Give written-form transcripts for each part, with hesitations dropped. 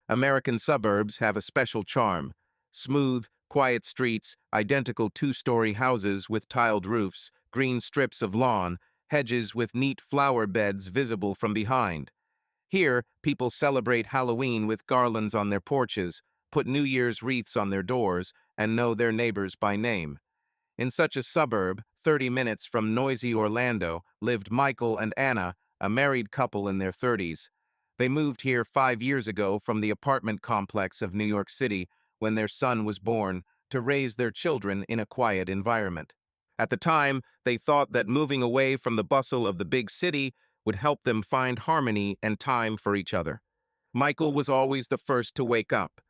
American suburbs have a special charm. Smooth, quiet streets, identical two-story houses with tiled roofs, green strips of lawn, hedges with neat flower beds visible from behind. Here, people celebrate Halloween with garlands on their porches, put New Year's wreaths on their doors, and know their neighbors by name. In such a suburb, 30 minutes from noisy Orlando, lived Michael and Anna, a married couple in their 30s. They moved here 5 years ago from the apartment complex of New York City when their son was born to raise their children in a quiet environment. At the time, they thought that moving away from the bustle of the big city would help them find harmony and time for each other. Michael was always the first to wake up.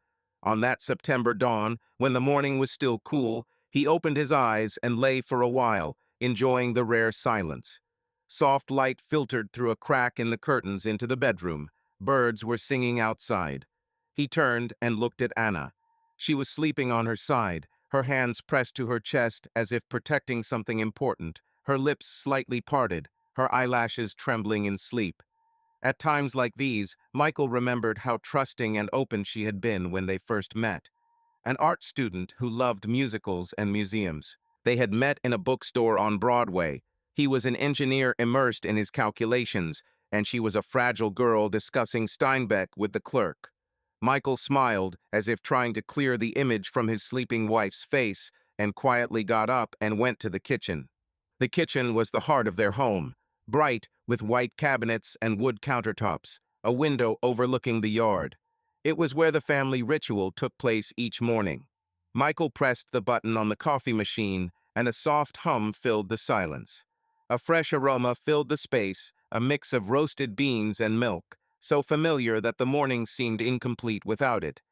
On that September dawn, when the morning was still cool, he opened his eyes and lay for a while, enjoying the rare silence. Soft light filtered through a crack in the curtains into the bedroom. Birds were singing outside. He turned and looked at Anna. She was sleeping on her side, her hands pressed to her chest as if protecting something important, her lips slightly parted, her eyelashes trembling in sleep. At times like these, Michael remembered how trusting and open she had been when they first met. An art student who loved musicals and museums. They had met in a bookstore on Broadway. He was an engineer immersed in his calculations, and she was a fragile girl discussing Steinbeck with the clerk. Michael smiled, as if trying to clear the image from his sleeping wife's face, and quietly got up and went to the kitchen. The kitchen was the heart of their home, bright with white cabinets and wood countertops, a window overlooking the yard. It was where the family ritual took place each morning. Michael pressed the button on the coffee machine, and a soft hum filled the silence. A fresh aroma filled the space, a mix of roasted beans and milk, so familiar that the morning seemed incomplete without it.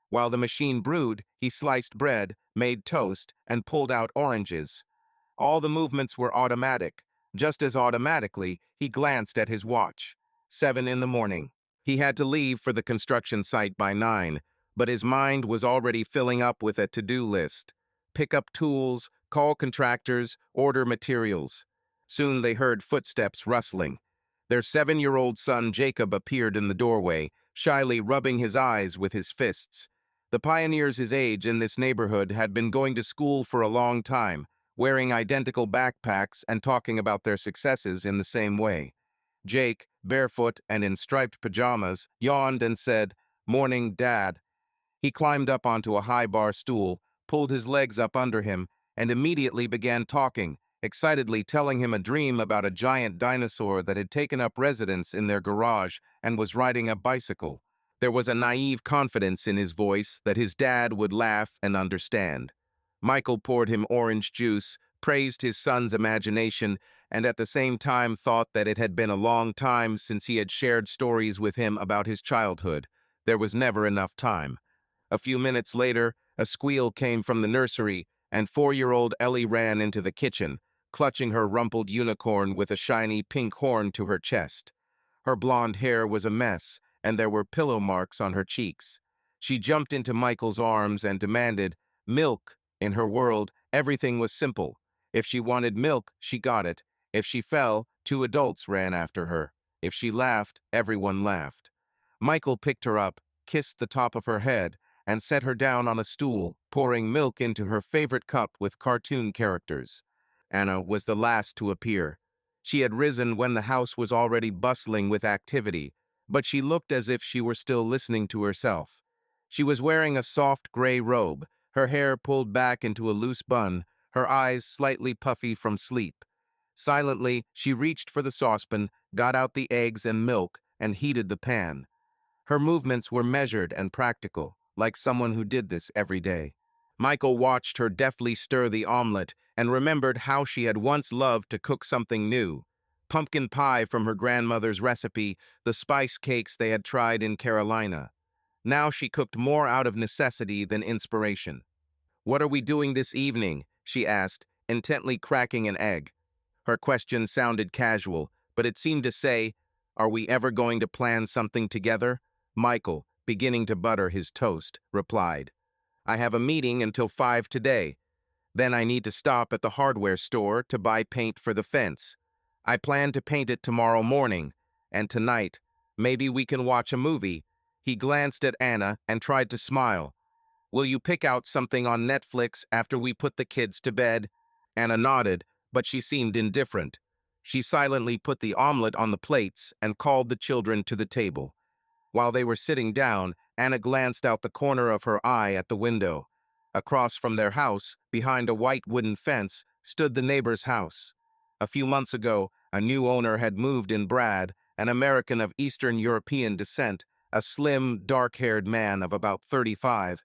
While the machine brewed, he sliced bread, made toast, and pulled out oranges. All the movements were automatic. Just as automatically, he glanced at his watch. 7 in the morning. He had to leave for the construction site by 9, but his mind was already filling up with a to-do list. Pick up tools, call contractors, order materials. Soon they heard footsteps rustling. Their 7-year-old son Jacob appeared in the doorway, shyly rubbing his eyes with his fists. The pioneers his age in this neighborhood had been going to school for a long time, wearing identical backpacks and talking about their successes in the same way. Jake, barefoot and in striped pajamas, yawned and said, "Morning, Dad." He climbed up onto a high bar stool, pulled his legs up under him, and immediately began talking, excitedly telling him a dream about a giant dinosaur that had taken up residence in their garage and was riding a bicycle. There was a naive confidence in his voice that his dad would laugh and understand. Michael poured him orange juice, praised his son's imagination, and at the same time thought that it had been a long time since he had shared stories with him about his childhood. There was never enough time. A few minutes later, a squeal came from the nursery, and 4-year-old Ellie ran into the kitchen, clutching her rumpled unicorn with a shiny pink horn to her chest. Her blonde hair was a mess, and there were pillow marks on her cheeks. She jumped into Michael's arms and demanded, "Milk." In her world, everything was simple. If she wanted milk, she got it. If she fell, 2 adults ran after her. If she laughed, everyone laughed. Michael picked her up, kissed the top of her head, and set her down on a stool, pouring milk into her favorite cup with cartoon characters. Anna was the last to appear. She had risen when the house was already bustling with activity, but she looked as if she were still listening to herself. She was wearing a soft gray robe, her hair pulled back into a loose bun, her eyes slightly puffy from sleep. Silently, she reached for the saucepan, got out the eggs and milk, and heated the pan. Her movements were measured and practical, like someone who did this every day. Michael watched her deftly stir the omelet and remembered how she had once loved to cook something new. Pumpkin pie from her grandmother's recipe, the spice cakes they had tried in Carolina. Now she cooked more out of necessity than inspiration. "What are we doing this evening?" she asked, intently cracking an egg. Her question sounded casual, but it seemed to say, "Are we ever going to plan something together?" Michael, beginning to butter his toast, replied, "I have a meeting until 5 today. Then I need to stop at the hardware store to buy paint for the fence. I plan to paint it tomorrow morning, and tonight, maybe we can watch a movie. He glanced at Anna and tried to smile. "Will you pick out something on Netflix after we put the kids to bed?" Anna nodded, but she seemed indifferent. She silently put the omelet on the plates and called the children to the table. While they were sitting down, Anna glanced out the corner of her eye at the window. Across from their house, behind a white wooden fence, stood the neighbor's house. A few months ago, a new owner had moved in. Brad, an American of Eastern European descent, a slim, dark-haired man of about 35.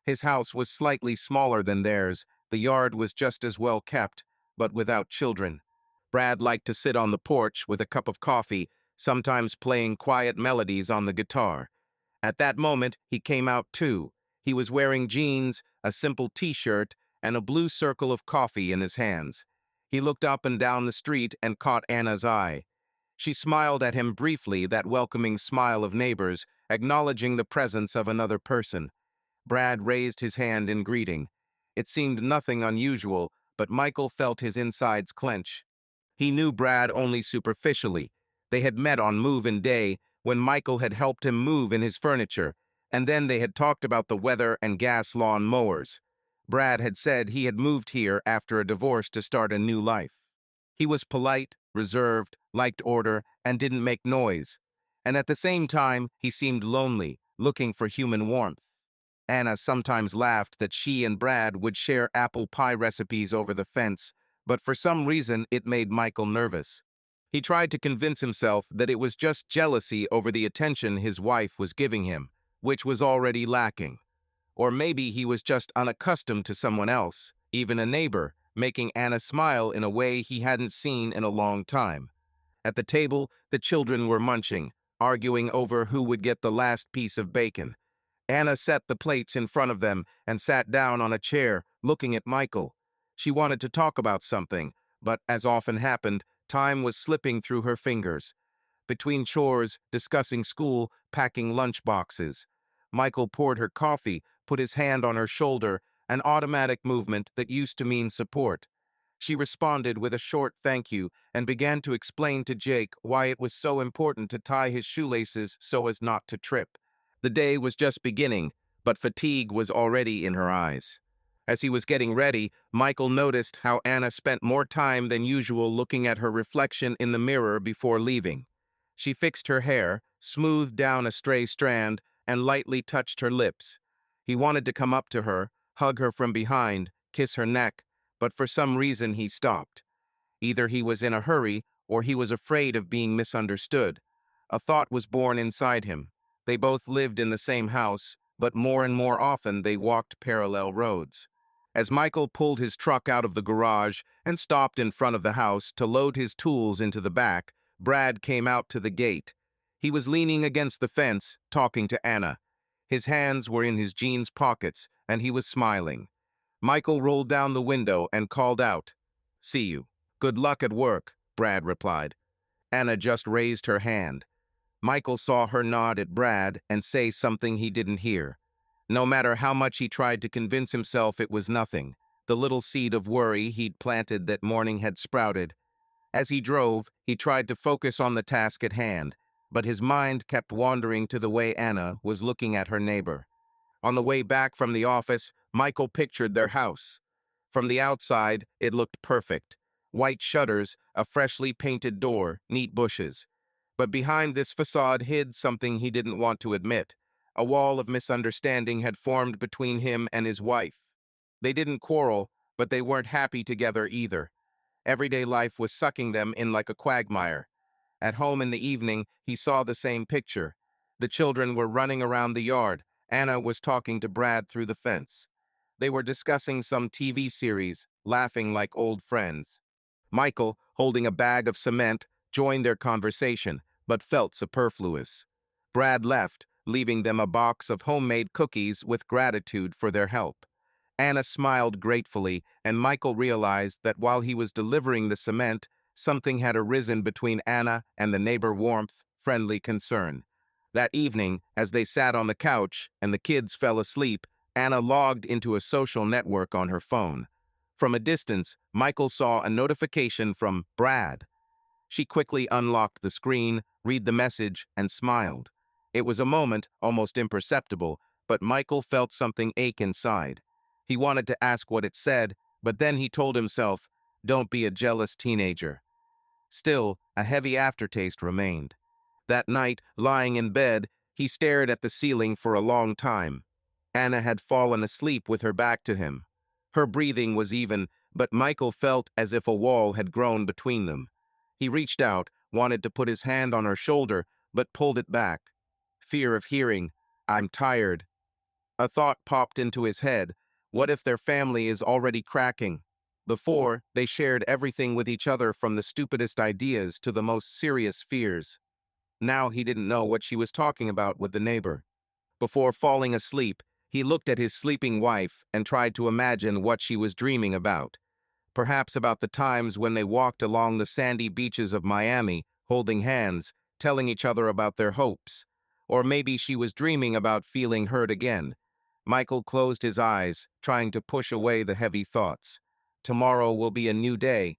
His house was slightly smaller than theirs. The yard was just as well kept, but without children. Brad liked to sit on the porch with a cup of coffee, sometimes playing quiet melodies on the guitar. At that moment, he came out too. He was wearing jeans, a simple t-shirt, and a blue circle of coffee in his hands. He looked up and down the street and caught Anna's eye. She smiled at him briefly, that welcoming smile of neighbors, acknowledging the presence of another person. Brad raised his hand in greeting. It seemed nothing unusual, but Michael felt his insides clench. He knew Brad only superficially. They had met on move-in day, when Michael had helped him move in his furniture, and then they had talked about the weather and gas lawn mowers. Brad had said he had moved here after a divorce to start a new life. He was polite, reserved, liked order, and didn't make noise. And at the same time, he seemed lonely, looking for human warmth. Anna sometimes laughed that she and Brad would share apple pie recipes over the fence, but for some reason it made Michael nervous. He tried to convince himself that it was just jealousy over the attention his wife was giving him, which was already lacking. Or maybe he was just unaccustomed to someone else, even a neighbor, making Anna smile in a way he hadn't seen in a long time. At the table, the children were munching, arguing over who would get the last piece of bacon. Anna set the plates in front of them and sat down on a chair, looking at Michael. She wanted to talk about something, but as often happened, time was slipping through her fingers. Between chores, discussing school, packing lunch boxes. Michael poured her coffee, put his hand on her shoulder, an automatic movement that used to mean support. She responded with a short thank you and began to explain to Jake why it was so important to tie his shoelaces so as not to trip. The day was just beginning, but fatigue was already in her eyes. As he was getting ready, Michael noticed how Anna spent more time than usual looking at her reflection in the mirror before leaving. She fixed her hair, smoothed down a stray strand, and lightly touched her lips. He wanted to come up to her, hug her from behind, kiss her neck, but for some reason he stopped. Either he was in a hurry, or he was afraid of being misunderstood. A thought was born inside him. They both lived in the same house, but more and more often they walked parallel roads. As Michael pulled his truck out of the garage and stopped in front of the house to load his tools into the back, Brad came out to the gate. He was leaning against the fence, talking to Anna. His hands were in his jeans pockets, and he was smiling. Michael rolled down the window and called out, "See you." "Good luck at work," Brad replied. Anna just raised her hand. Michael saw her nod at Brad and say something he didn't hear. No matter how much he tried to convince himself, it was nothing. The little seed of worry he'd planted that morning had sprouted. As he drove, he tried to focus on the task at hand, but his mind kept wandering to the way Anna was looking at her neighbor. On the way back from the office, Michael pictured their house. From the outside, it looked perfect. White shutters, a freshly painted door, neat bushes. But behind this facade hid something he didn't want to admit. A wall of misunderstanding had formed between him and his wife. They didn't quarrel, but they weren't happy together either. Everyday life was sucking them in like a quagmire. At home in the evening, he saw the same picture. The children were running around the yard. Anna was talking to Brad through the fence. They were discussing some TV series, laughing like old friends. Michael, holding a bag of cement, joined their conversation, but felt superfluous. Brad left, leaving them a box of homemade cookies with gratitude for their help. Anna smiled gratefully, and Michael realized that while he was delivering the cement, something had arisen between Anna and the neighbor: warmth, friendly concern. That evening, as they sat on the couch and the kids fell asleep, Anna logged into a social network on her phone. From a distance, Michael saw a notification from Brad. She quickly unlocked the screen, read the message, and smiled. It was a moment, almost imperceptible, but Michael felt something ache inside. He wanted to ask what it said, but then he told himself, "Don't be a jealous teenager." Still, a heavy aftertaste remained. That night, lying in bed, he stared at the ceiling for a long time. Anna had fallen asleep with her back to him. Her breathing was even, but Michael felt as if a wall had grown between them. He reached out, wanted to put his hand on her shoulder, but pulled it back. Fear of hearing, "I'm tired." A thought popped into his head. What if their family is already cracking? Before, they shared everything with each other from the stupidest ideas to the most serious fears. Now he didn't know what she was talking about with the neighbor. Before falling asleep, he looked at his sleeping wife and tried to imagine what she was dreaming about. Perhaps about the times when they walked along the sandy beaches of Miami, holding hands, telling each other about their hopes. Or maybe she was dreaming about feeling hurt again. Michael closed his eyes, trying to push away the heavy thoughts. Tomorrow will be a new day,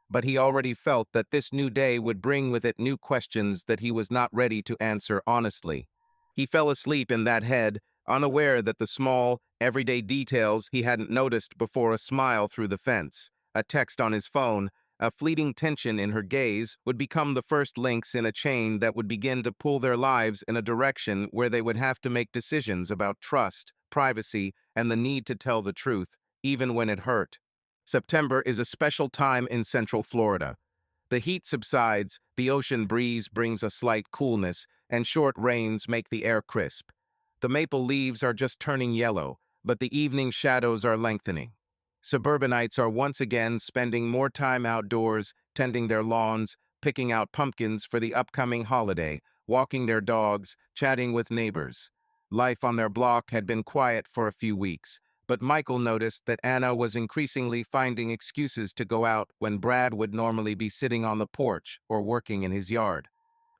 but he already felt that this new day would bring with it new questions that he was not ready to answer honestly. He fell asleep in that head, unaware that the small, everyday details he hadn't noticed before, a smile through the fence, a text on his phone, a fleeting tension in her gaze, would become the first links in a chain that would begin to pull their lives in a direction where they would have to make decisions about trust, privacy, and the need to tell the truth, even when it hurt. September is a special time in Central Florida. The heat subsides, the ocean breeze brings a slight coolness, and short rains make the air crisp. The maple leaves are just turning yellow, but the evening shadows are lengthening. Suburbanites are once again spending more time outdoors, tending their lawns, picking out pumpkins for the upcoming holiday, walking their dogs, chatting with neighbors. Life on their block had been quiet for a few weeks, but Michael noticed that Anna was increasingly finding excuses to go out when Brad would normally be sitting on the porch or working in his yard.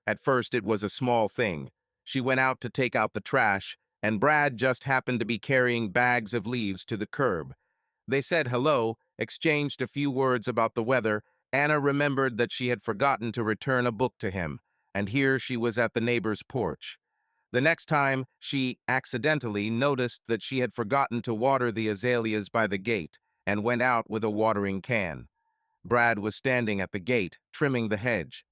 At first, it was a small thing. She went out to take out the trash, and Brad just happened to be carrying bags of leaves to the curb. They said hello, exchanged a few words about the weather. Anna remembered that she had forgotten to return a book to him, and here she was at the neighbor's porch. The next time, she accidentally noticed that she had forgotten to water the azaleas by the gate and went out with a watering can. Brad was standing at the gate, trimming the hedge.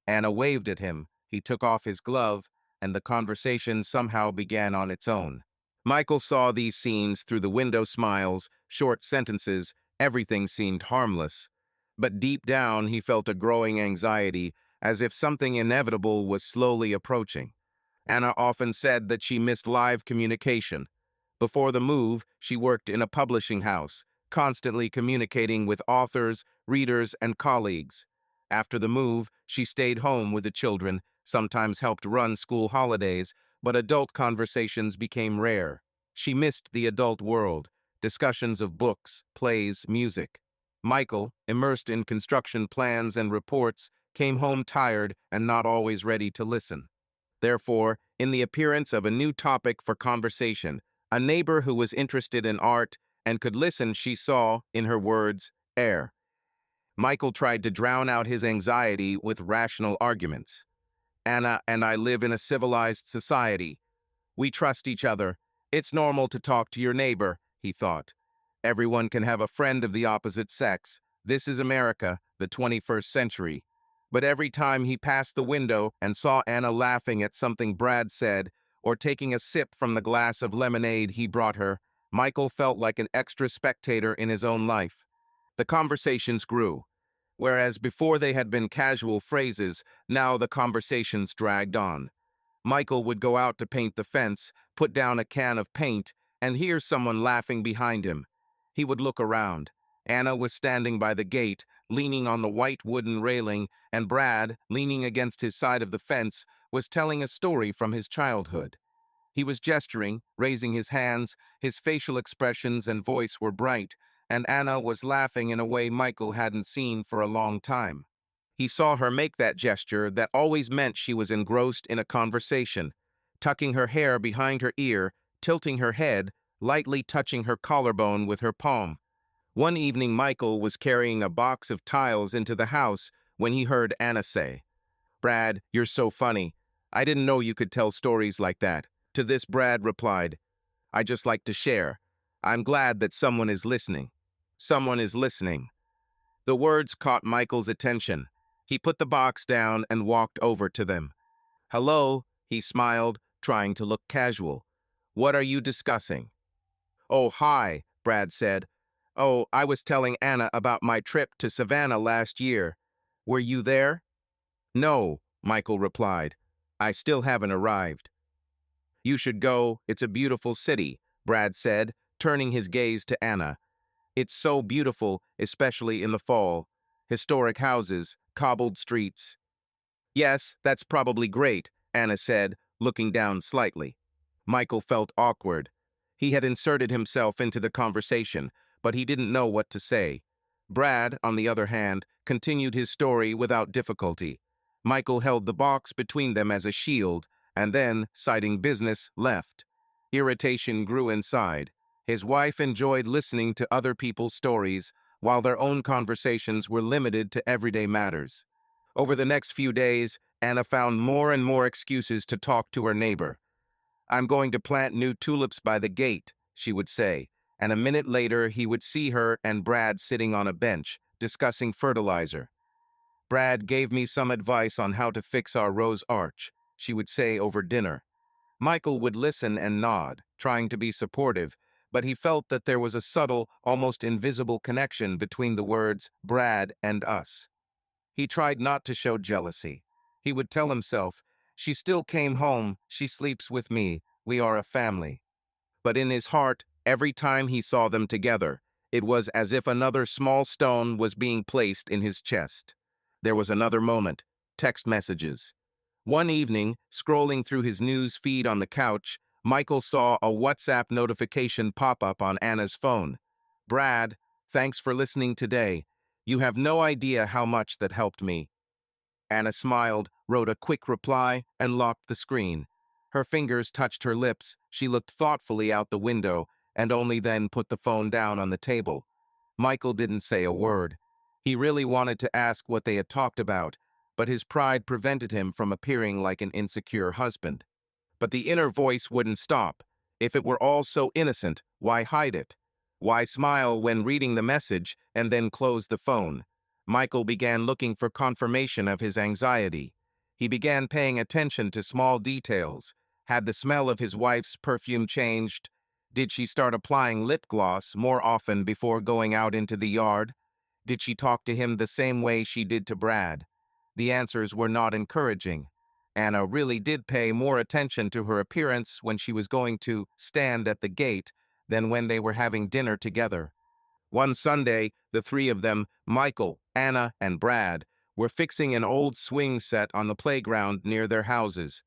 Anna waved at him. He took off his glove, and the conversation somehow began on its own. Michael saw these scenes through the window, smiles, short sentences, everything seemed harmless. But deep down, he felt a growing anxiety, as if something inevitable was slowly approaching. Anna often said that she missed live communication. Before the move, she worked in a publishing house, constantly communicating with authors, readers, and colleagues. After the move, she stayed home with the children, sometimes helped run school holidays, but adult conversations became rare. She missed the adult world, discussions of books, plays, music. Michael, immersed in construction plans and reports, came home tired and not always ready to listen. Therefore, in the appearance of a new topic for conversation, a neighbor who was interested in art and could listen, she saw, in her words, air. Michael tried to drown out his anxiety with rational arguments. "Anna and I live in a civilized society. We trust each other. It's normal to talk to your neighbor," he thought. "Everyone can have a friend of the opposite sex. This is America, the 21st century." But every time he passed the window and saw Anna laughing at something Brad said or taking a sip from the glass of lemonade he brought her, Michael felt like an extra spectator in his own life. The conversations grew. Whereas before they had been casual phrases, now the conversations dragged on. Michael would go out to paint the fence, put down a can of paint, and hear someone laughing behind him. He would look around. Anna was standing by the gate, leaning on the white wooden railing, and Brad, leaning against his side of the fence, was telling a story from his childhood. He was gesturing, raising his hands, his facial expressions and voice were bright, and Anna was laughing in a way Michael hadn't seen for a long time. He saw her make that gesture that always meant she was engrossed in a conversation, tucking her hair behind her ear, tilting her head, lightly touching her collarbone with her palm. One evening, Michael was carrying a box of tiles into the house when he heard Anna say, "Brad, you're so funny. I didn't know you could tell stories like that. To this, Brad replied, I just like to share. I'm glad that someone is listening. Someone is listening. The words caught Michael's attention. He put the box down and walked over to them. Hello, he smiled, trying to look casual. What are you discussing? Oh, hi, Brad said. Oh, I was telling Anna about my trip to Savannah last year. Were you there? No, Michael replied. I still haven't arrived. You should go, it's a beautiful city, Brad said, turning his gaze to Anna. It's so beautiful, especially in the fall. Historic houses, cobbled streets. Yes, that's probably great, Anna said, looking down slightly. Michael felt awkward. He had inserted himself into the conversation, but he didn't know what to say. Brad, on the other hand, continued his story without difficulty. Michael held the box between them as a shield, and then, citing business, left. Irritation grew inside. His wife enjoyed listening to other people's stories, while their own conversations were limited to everyday matters. Over the next few days, Anna found more and more excuses to talk to her neighbor. I'm going to plant new tulips by the gate, she would say, and a minute later he would see her and Brad sitting on a bench, discussing fertilizer. Brad gave me some advice on how to fix our rose arch, she would say over dinner. Michael would listen and nod, trying to be supportive, but he felt that there was a subtle, almost invisible connection between the words Brad and us. He tried not to show jealousy. He would tell himself, she still came home, she sleeps with me, we are a family. But in his heart, every time he saw them together, it was as if another small stone was being placed in his chest. There was another moment, text messages. One evening, scrolling through his news feed on the couch, Michael saw a WhatsApp notification pop up on Anna's phone. Brad, thanks for listening today. You have no idea how much that helped me. Anna smiled, wrote a quick reply, and locked the screen. Her fingers touched her lips, she looked thoughtfully out the window, and only then put the phone down on the table. Michael didn't say a word. He really wanted to ask what they had talked about, but his pride prevented him from appearing like an insecure husband. But the inner voice wouldn't stop. If it were all so innocent, why hide it? Why smile when reading the message and then close the phone? Michael began looking for confirmation of his anxiety. He began paying attention to small details. Had the smell of his wife's perfume changed? Did she start applying lip gloss more often before going out into the yard? Did she talk to him the same way she did to Brad? The answers were not encouraging. Anna really did pay more attention to her appearance when she was going to stand at the gate than when they were having dinner together. One Sunday, the three of them, Michael, Anna, and Brad, were fixing an old swing set on the playground near their houses.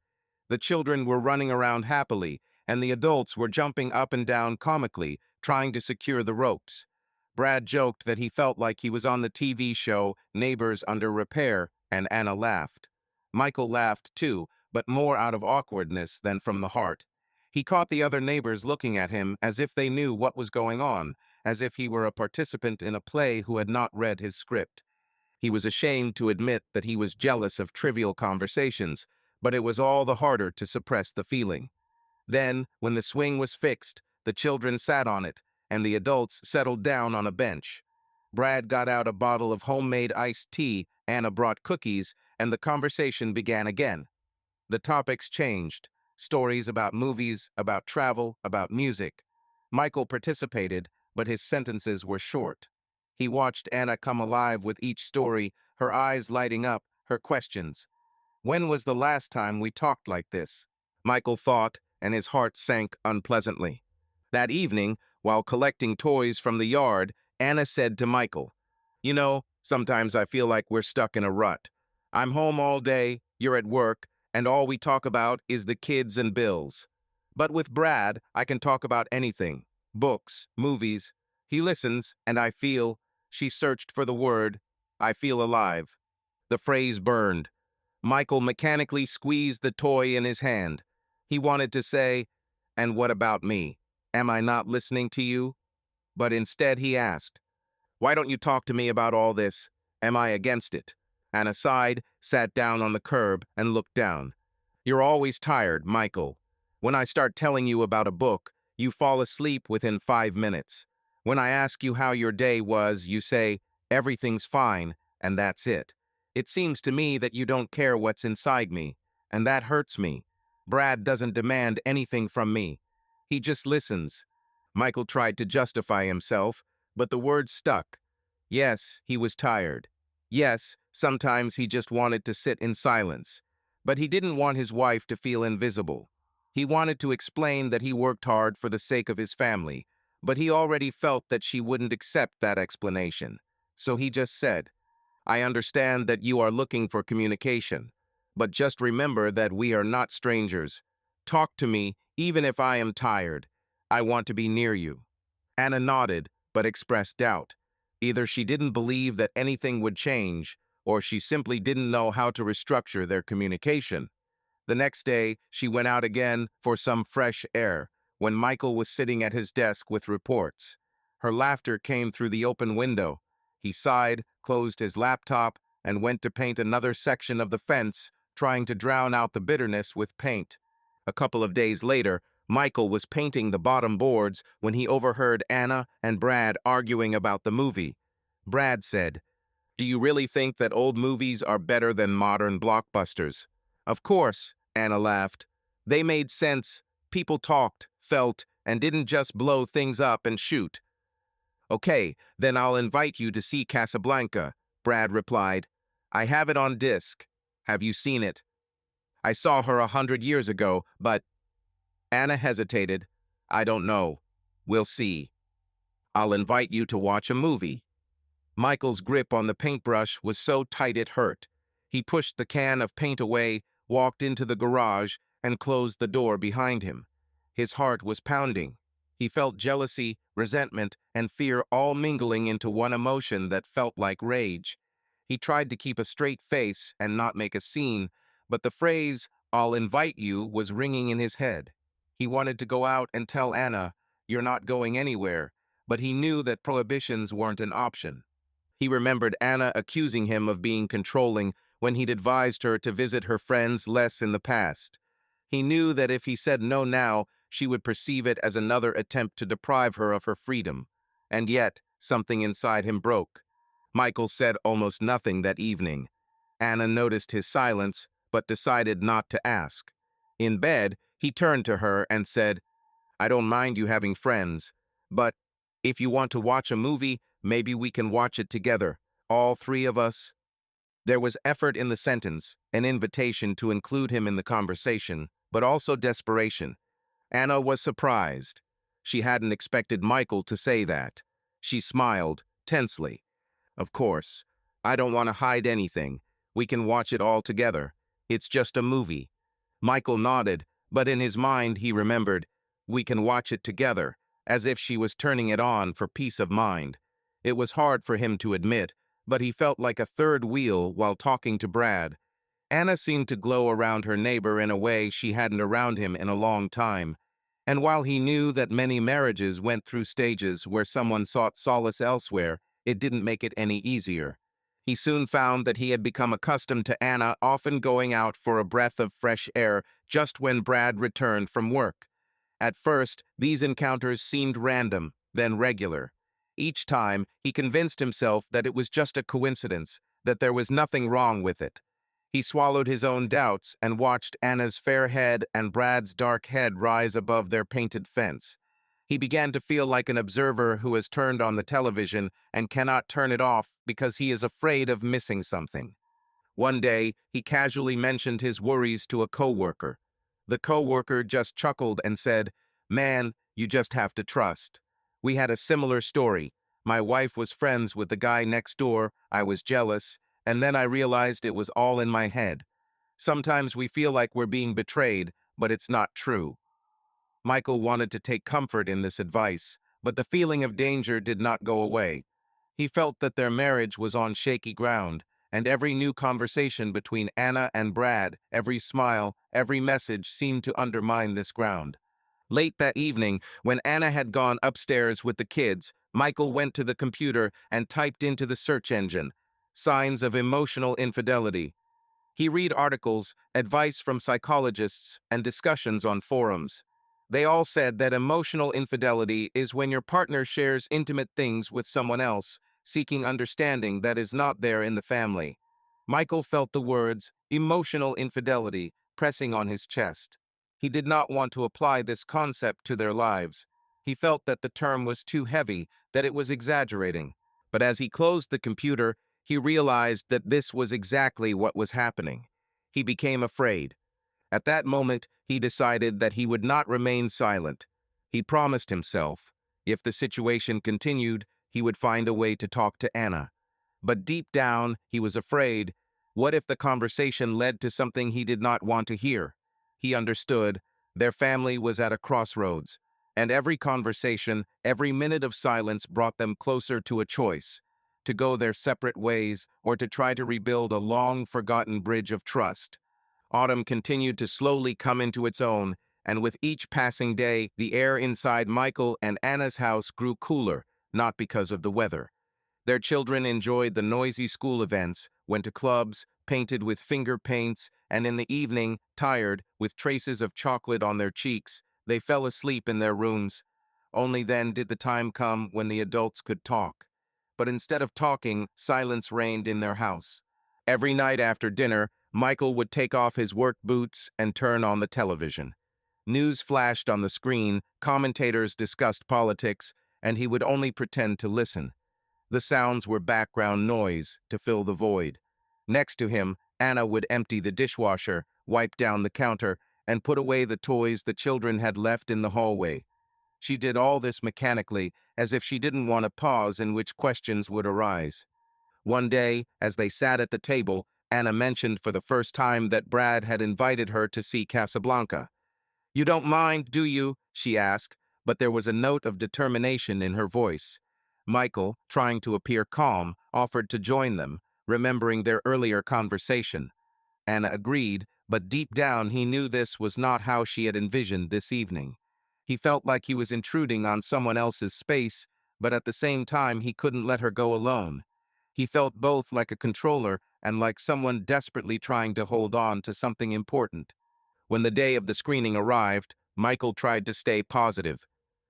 The children were running around happily, and the adults were jumping up and down comically, trying to secure the ropes. Brad joked that he felt like he was on the TV show Neighbors Under Repair, and Anna laughed. Michael laughed too, but more out of awkwardness than from the heart. He caught the other neighbors looking at him as if they knew what was going on, as if he were a participant in a play who had not read his script. He was ashamed to admit that he was jealous of trivial conversations, but it was all the harder to suppress the feeling. Then, when the swing was fixed, the children sat on it, and the adults settled down on a bench. Brad got out a bottle of homemade iced tea, Anna brought cookies, and the conversation began again. The topics changed. Stories about movies, about travel, about music. Michael participated, but his sentences were short. He watched Anna come alive with each story, her eyes lighting up, her questions. When was the last time we talked like this? Michael thought, and his heart sank unpleasantly. That evening, while collecting toys from the yard, Anna said to Michael, You know, sometimes I feel like we're stuck in a rut. I'm home all day, you're at work, and all we talk about is the kids and bills. But with Brad, I can talk about anything. Books, movies. He listens, and I feel, she searched for the word, I feel alive. The phrase burned. Michael mechanically squeezed the toy in his hand. He wanted to say, And what about me? Am I not listening to you? But instead he asked, Why don't you talk to me about all this? Am I against it? Anna sighed, sat down on the curb, and looked down. You're always tired, Michael. When I start telling you about a book, you fall asleep within 5 minutes. When I ask you how your day was, you say, everything's fine, and that's it. It seems to me that you don't care what's inside me, and that hurts me. Brad doesn't demand anything from me. He just listens. Michael tried to justify himself, but the words stuck. Yes, he was tired. Yes, sometimes he just wanted to sit in silence. But he didn't want his wife to feel invisible. He wanted to explain that he worked hard for the sake of his family, but he already felt that she wouldn't accept that explanation. So he just said, I understand that you are looking for communication, but just remember that we are not strangers. Talk to me, even if I am tired. I want to be near you. Anna nodded, but expressed doubt. Either she didn't believe that anything would change, or she simply didn't know how to restructure their communication. The next day, she went out again for some fresh air, when Michael was sitting at his desk with reports. Her laughter came through the open window. He sighed, closed his laptop, and went to paint another section of the fence, trying to drown out the bitterness with paint. A couple of days later, Michael was painting the bottom boards when he overheard Anna and Brad arguing about the movie. Brad said, do you really think that old movies are better than modern blockbusters? Of course, Anna laughed. They made sense. People talked, felt, and didn't just blow things up and shoot. Okay, then I'll invite you to see Casablanca, Brad replied. I have it on disc. Have you seen it? I saw her 100 years ago, but... Anna hesitated. I don't know. We'll see. I'll invite you to watch a movie. Michael's grip on the paintbrush was so tight it hurt. He pushed the can of paint away, walked into the garage, and closed the door behind him. His heart was pounding. He felt jealousy, resentment, and fear all mingling into one emotion that felt like rage. He tried to keep a straight face and not make a scene, but the phrase, I'll invite you, was ringing in his head. He wanted to go out and tell Anna, you're not going anywhere, but he knew that prohibitions weren't an option. He remembered Anna accusing him of being controlling when he'd advised her to visit her friends less in the past. He knew that if he said no now, she would perceive it as another attempt to deprive her of her freedom. And yet, something inside him broke. Michael said almost nothing that evening. Anna noticed his silence, but decided not to ask. In bed, he turned to her and said, I don't mind you having friends, but if you want to watch a movie, maybe we can watch it together, all three of us. There was effort in the sentence, an invitation to include him in the conversation, but also desperation. Anna was surprised. She hadn't expected Michael to say that. She smiled, tensely. Of course. I don't want to hide anything. We can watch it all together. It's just a movie. Michael nodded, but in his mind he remembered, we can watch it together, as if she was turning it on for peace of mind. It was hard for him to admit, but he felt like a third wheel while talking to Brad. Anna seemed to glow around her neighbor in a way she hadn't around him in a long time. And while he knew that many marriages went through stages where someone sought solace elsewhere, it didn't make it any easier. He soon found that he had become accustomed to Anna often going out for a breath of fresh air just when Brad returned from work. At first, these encounters seemed random, then regular. Each time, he convinced himself that it was just a coincidence, that there was nothing wrong with it. He swallowed his own doubts and watched Anna's fair head and Brad's dark head rise above their painted fence. He began to feel like an observer who has turned on the television and cannot turn it off because he is afraid of missing something. One day, he casually mentioned his worries to a coworker. The coworker just chuckled and said, Man, you just have to trust. We had a similar story. My wife was friends with the guy next door, I was jealous, and then I realized it was all in my head. Sometimes we feel like we're being betrayed, but it's not true. Michael wanted to take comfort in this advice, but the feeling of danger did not go away. He felt that their marriage was on shaky ground, and every new conversation between Anna and Brad, every smile, every message seemed to undermine this ground. Late that evening, when Anna had gone upstairs with the kids, Michael went to the computer and typed into the search engine, signs of emotional infidelity. He read articles, advice from psychologists, and discussions on forums. They all said that emotional infidelity is when your partner shares intimate things with someone else, seeking understanding that is not there in the family. Michael felt the words, emotional infidelity, pressing on his chest. He did not want to apply this concept to their lives. He felt that the term was too heavy, that it was exaggerating. But as he closed the computer, he realized that this was exactly what was happening. He became afraid. At that moment, he decided that he would not remain silent. He promised himself, if the situation continued, he would find a way to talk to Anna. But deep down, he was afraid. What if the conversation led to something he did not want to hear? He understood. Their family was at a crossroads, and every conversation, every minute of silence brought them closer to a choice, to go their separate ways or to try to rebuild a long-forgotten bridge of trust. Autumn continued to slowly come into its own, and with each passing day, the air inside Michael and Anna's house grew cooler, not because of the weather. Their children enjoyed the noisy school events, went to clubs, painted with finger paints, and in the evening, tired, with traces of chocolate on their cheeks, they fell asleep in their rooms. Only then did the time come when the adults could talk. But instead of talking, silence reigned in their house. Every night after dinner, Michael would take off his work boots and turn on the television. News flashed on the screen, commentators discussed politics, and he would only pretend to listen. The sounds were background noise to fill the void. Next to him, Anna would empty the dishwasher, wipe down the counter, and put away the toys the children had left in the hallway. She did all this mechanically, as if she didn't want a pause in which questions would arise. One day, as they sat at the table, Anna mentioned for the first time that Brad had invited her to see Casablanca. "You don't mind, do you?" she asked, but there was a note of determination in her voice. Michael, trying to appear calm, offered to join them, remembering their earlier conversation. Anna agreed, but deep down he knew this was not how she had envisioned this evening. He felt like he was intruding on someone else's space, but at the same time he couldn't let her go alone. He felt both like a controller and like someone desperately trying to hold on to something important. When the day of the screening arrived, Michael tried to stay positive.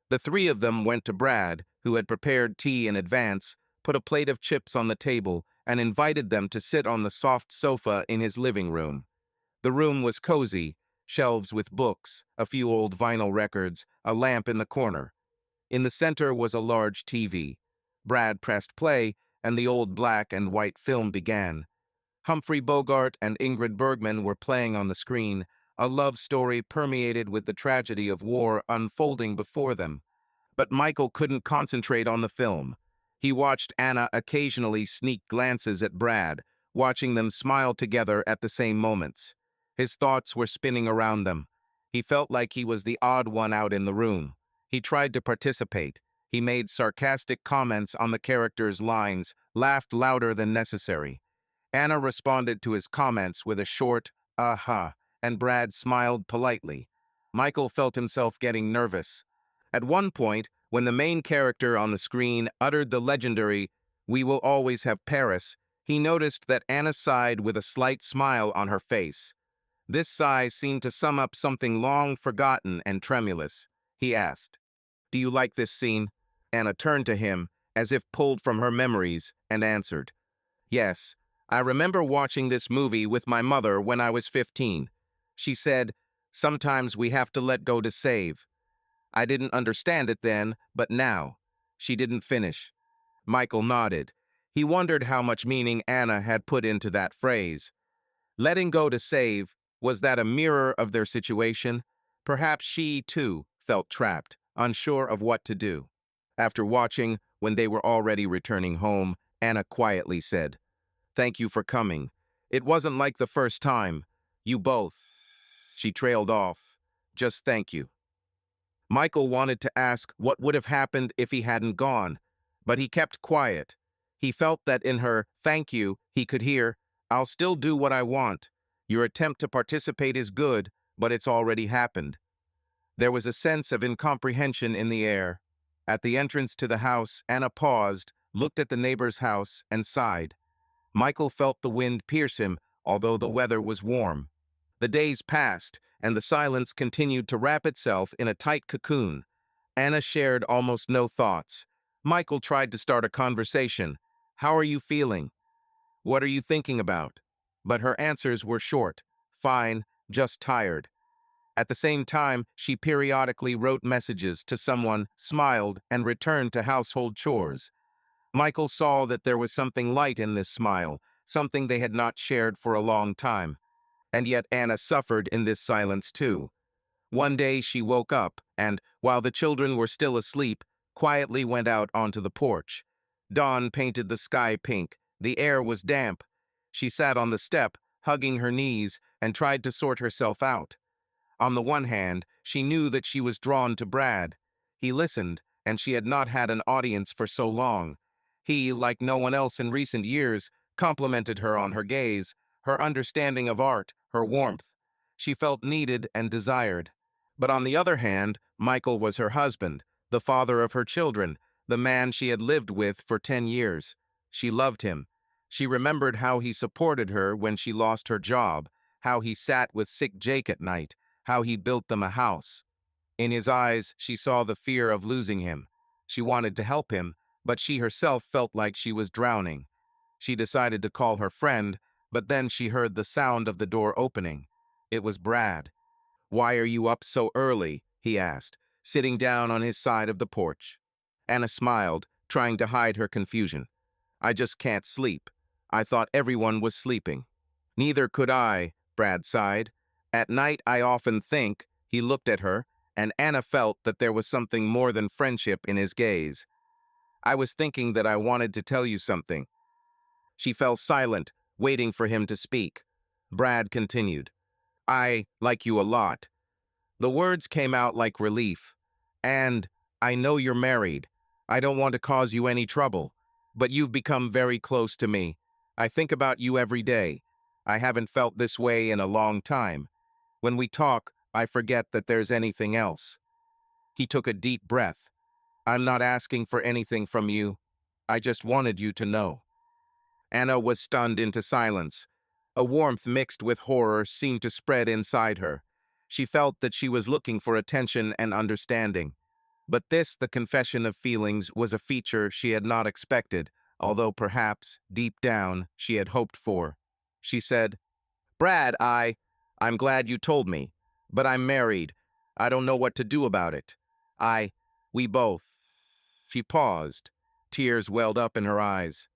The three of them went to Brad, who had prepared tea in advance, put a plate of chips on the table, and invited them to sit on the soft sofa in his living room. The room was cozy, shelves with books, a few old vinyl records, a lamp in the corner. In the center was a large TV. Brad pressed play, and the old black and white film began. Humphrey Bogart and Ingrid Bergman were playing on the screen, a love story permeated with the tragedy of war unfolding before them. But Michael couldn't concentrate on the film. He watched Anna occasionally sneak glances at Brad, watching them smile together at the same moments. His thoughts were spinning around them. He felt like he was the odd one out in the room. He tried to participate. He made sarcastic comments on the characters' lines, laughed louder than necessary. Anna responded to his comments with a short, "aha," and Brad smiled politely. Michael felt himself getting nervous. At one point, when the main character on the screen uttered the legendary, "We will always have Paris," he noticed that Anna sighed with a slight smile on her face. This sigh seemed to sum up something long forgotten and tremulous. He asked, "Do you like this scene?" Anna turned to him, as if pulled from her memories, and answered, "Yes, I remember watching this movie with my mother when I was 15. She said, 'Sometimes we have to let go to save.' I didn't understand it then, but now." She didn't finish. Michael nodded. He wondered how much meaning Anna had put into that phrase. Letting go to save, was that a mirror of their situation? Perhaps she, too, felt trapped, unsure of what to do. After watching, when they were already returning home, Anna quietly said, "Thank you for coming. It wasn't like the first time. You both." She trailed off. "Just thank you." Michael wanted to ask what would have happened if he hadn't gone, but he kept quiet. He felt that in her "thank you" he could hear, "I'll still do what I want. Your attempt to participate is good, but it's already happened." There was a sense of incomprehension in the air. At the entrance to the house, Anna paused, looked at the neighbor's house, and sighed. Michael felt the wind pierce him, although the weather was warm. The days passed, and the silence continued to wrap itself in a tight cocoon. Anna shared almost no thoughts. Michael tried to start a conversation. "How are you feeling? What are you thinking about?" But her answers were short. "Fine, just tired." At the same time, she periodically wrote messages to someone, smiled, and returned to household chores. Michael saw that there was something light in this smile, something they had not shared for a long time. And yet Anna suffered in this silence too. One day she woke up and, while the children were still asleep, quietly went out onto the porch. Dawn painted the sky pink. The air was damp. She sat on the step, hugging her knees, and tried to sort herself out. On the one hand, she knew that she was drawn to Brad. He listened, and she had not had an audience for so long. He, like no one else in recent years, complimented her on her gaze, her understanding of art, her warmth. She felt needed and desired. But on the other hand, Michael was her husband, the father of her children, the man she had lived with for 10 years. She loved him. She remembered how he supported her when she lost her job, how he sat with sick Jake at night, how he built them a house. In his eyes, she saw the fear of losing him. She wanted to help him, but she herself felt like she was drowning. She decided to call her friend, but then she heard the sound of the door opening. It was Brad. "Why are you up so early?" he asked, sitting down on his side of the porch. Anna smiled, trying to hide her confusion. "I just can't sleep. I thought everyone was sleeping." "Neither could I," Brad sighed. "At night I often think." He looked at her, and Anna felt that there was something more than friendship in his gaze. "I was thinking that I wanted to tell you something." She fell silent, waiting for him to speak. Brad continued. "I like you a lot." The words came out like relief. "And I know you're married. I don't want to cause you any trouble, but you've become very close to me. I think about you every day. I haven't felt this way in a long time. When we talk, I forget that there's anything else." He took a deep breath. "I'm not asking for anything from you. I just wanted you to know." Anna was stunned into silence. A warmth mixed with horror seemed to spread inside her. She felt that she was looking for attention and understanding. But this, the confession of feelings, was a feature she had not expected, although perhaps, deep down, she had hoped for. She said, "Brad, I'm glad you told me, but I'm married. I don't know what to do about it. We both." She paused. Tears welled up in her eyes.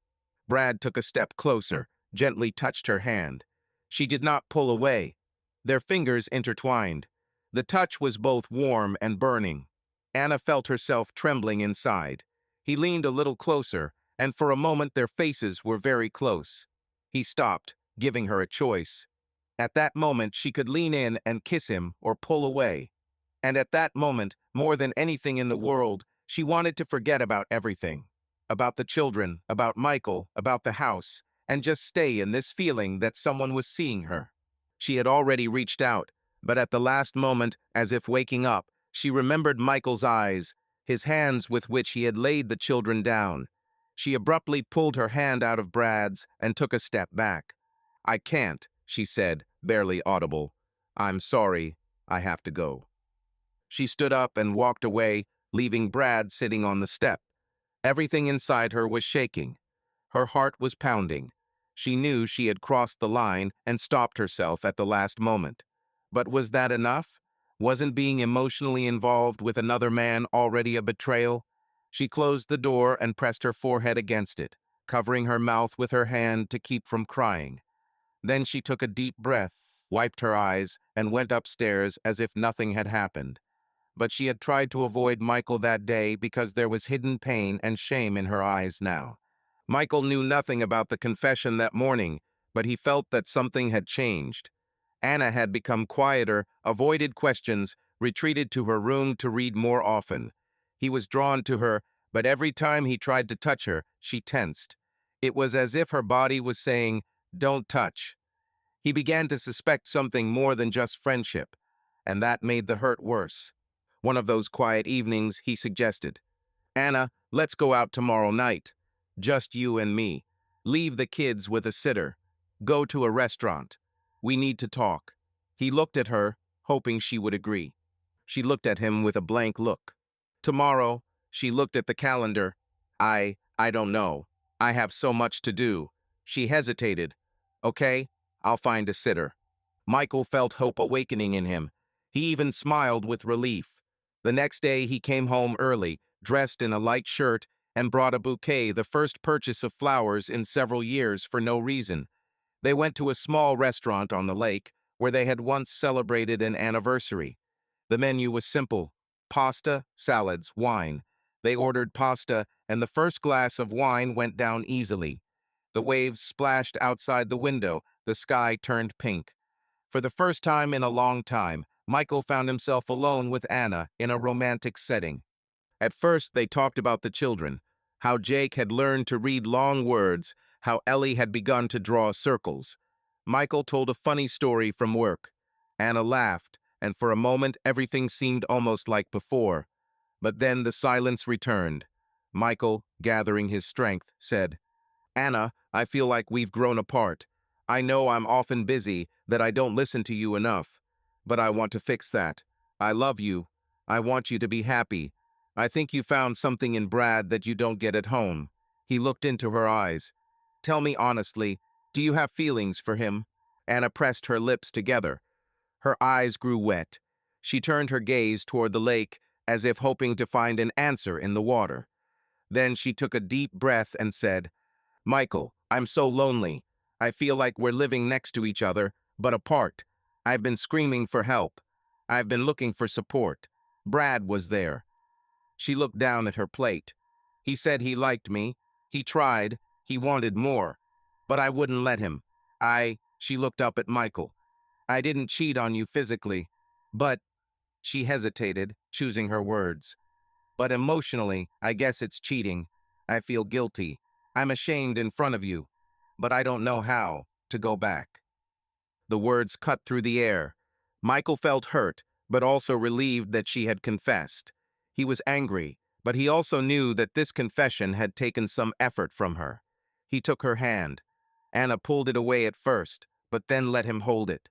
Brad took a step closer, gently touched her hand. She did not pull away. Their fingers intertwined. The touch was both warm and burning. Anna felt herself trembling inside. He leaned a little closer, and for a moment their faces were very close. He stopped, giving her a choice. At that moment, she could lean in and kiss him or pull away. And at that moment, more than anything in the world, she wanted to forget about everything. About the children, about Michael, about the house, and just stay in this feeling that someone was seeing her. She had already reached out, but at the last moment, as if waking up, she remembered Michael's eyes, his hands with which he had laid the children down. She abruptly pulled her hand out of Brad's and took a step back. "I can't," she said, barely audible. "I'm sorry, I have to go." She stood up and walked away, leaving Brad sitting on the step. Everything inside her was shaking. Her heart was pounding. She knew she had crossed the line and stopped herself at the last moment. But was that enough? Wasn't being emotionally involved with another man already a betrayal? She closed the door and pressed her forehead against it, covering her mouth with her hand to keep from crying. Then she took a deep breath, wiped her eyes, and went upstairs as if nothing had happened. But she had tried to avoid Michael that day because there was hidden pain and shame in her eyes now. Michael knew nothing about the confession that morning, but he felt that something had changed. Anna had become quieter, avoided questions, retreated to her room to read more often. He was drawn to her, but every time he tried to touch her, she tensed. It was as if her body was saying, "Don't touch." He began to suspect something more than just friendship, and that made the hurt worse. One of those quiet evenings, he suggested, "Anna, let's go out tomorrow night. Just you and me. Leave the kids with a sitter." Go to a restaurant. We need to talk. He looked at her, hoping she would agree. She looked at him with a blank look. Tomorrow, she looked at the calendar. I don't know. I have so much to do. She hesitated. Okay, I'll find a sitter. Michael felt hope awakening in him. He even smiled with relief. The next day he came home early, dressed in a light shirt, and brought a bouquet, the first purchase of flowers in several years, for no reason. They went to a small restaurant on the lake, where they had once celebrated an anniversary. The menu was simple: pasta, salads, wine. They ordered pasta, and the first glass of wine went down easily. The waves splashed outside the window, the sky turned pink. For the first time in a long time, Michael found himself alone with Anna in a romantic setting. At first, they talked about the children, how Jake had learned to read long words, how Ellie had begun to draw circles. Michael told a funny story from work. Anna laughed, and for a moment everything seemed almost like before. But then the silence returned. Michael, gathering his strength, said, Anna, I feel like we've grown apart. I know I'm often busy, that I don't listen to you enough. But I want to fix that. I love you. I want you to be happy. I think you found something in Brad that you don't get at home. He looked into her eyes. Tell me honestly, do you have feelings for him? Anna pressed her lips together. Her eyes grew wet. She turned her gaze toward the lake, as if hoping to find an answer in the water. Then she took a deep breath and said, Michael, I'm so lonely. I feel like we're living next to each other, but apart. I've been screaming for help. I've been looking for support. Brad was there. She looked down at her plate. He said he liked me. He tried. He wanted more. But I wouldn't let him. She looked up at Michael. I didn't cheat on you physically, but, she hesitated, choosing her words. But emotionally, I guess it's cheating. I feel guilty. I'm ashamed in front of you, but I don't know how to go back. The words cut through the air. Michael felt hurt, but also relieved that she had confessed. He was angry, but he also knew that this confession had taken some effort from her. He took her hand. Anna pulled it away at first, but then let him hold it.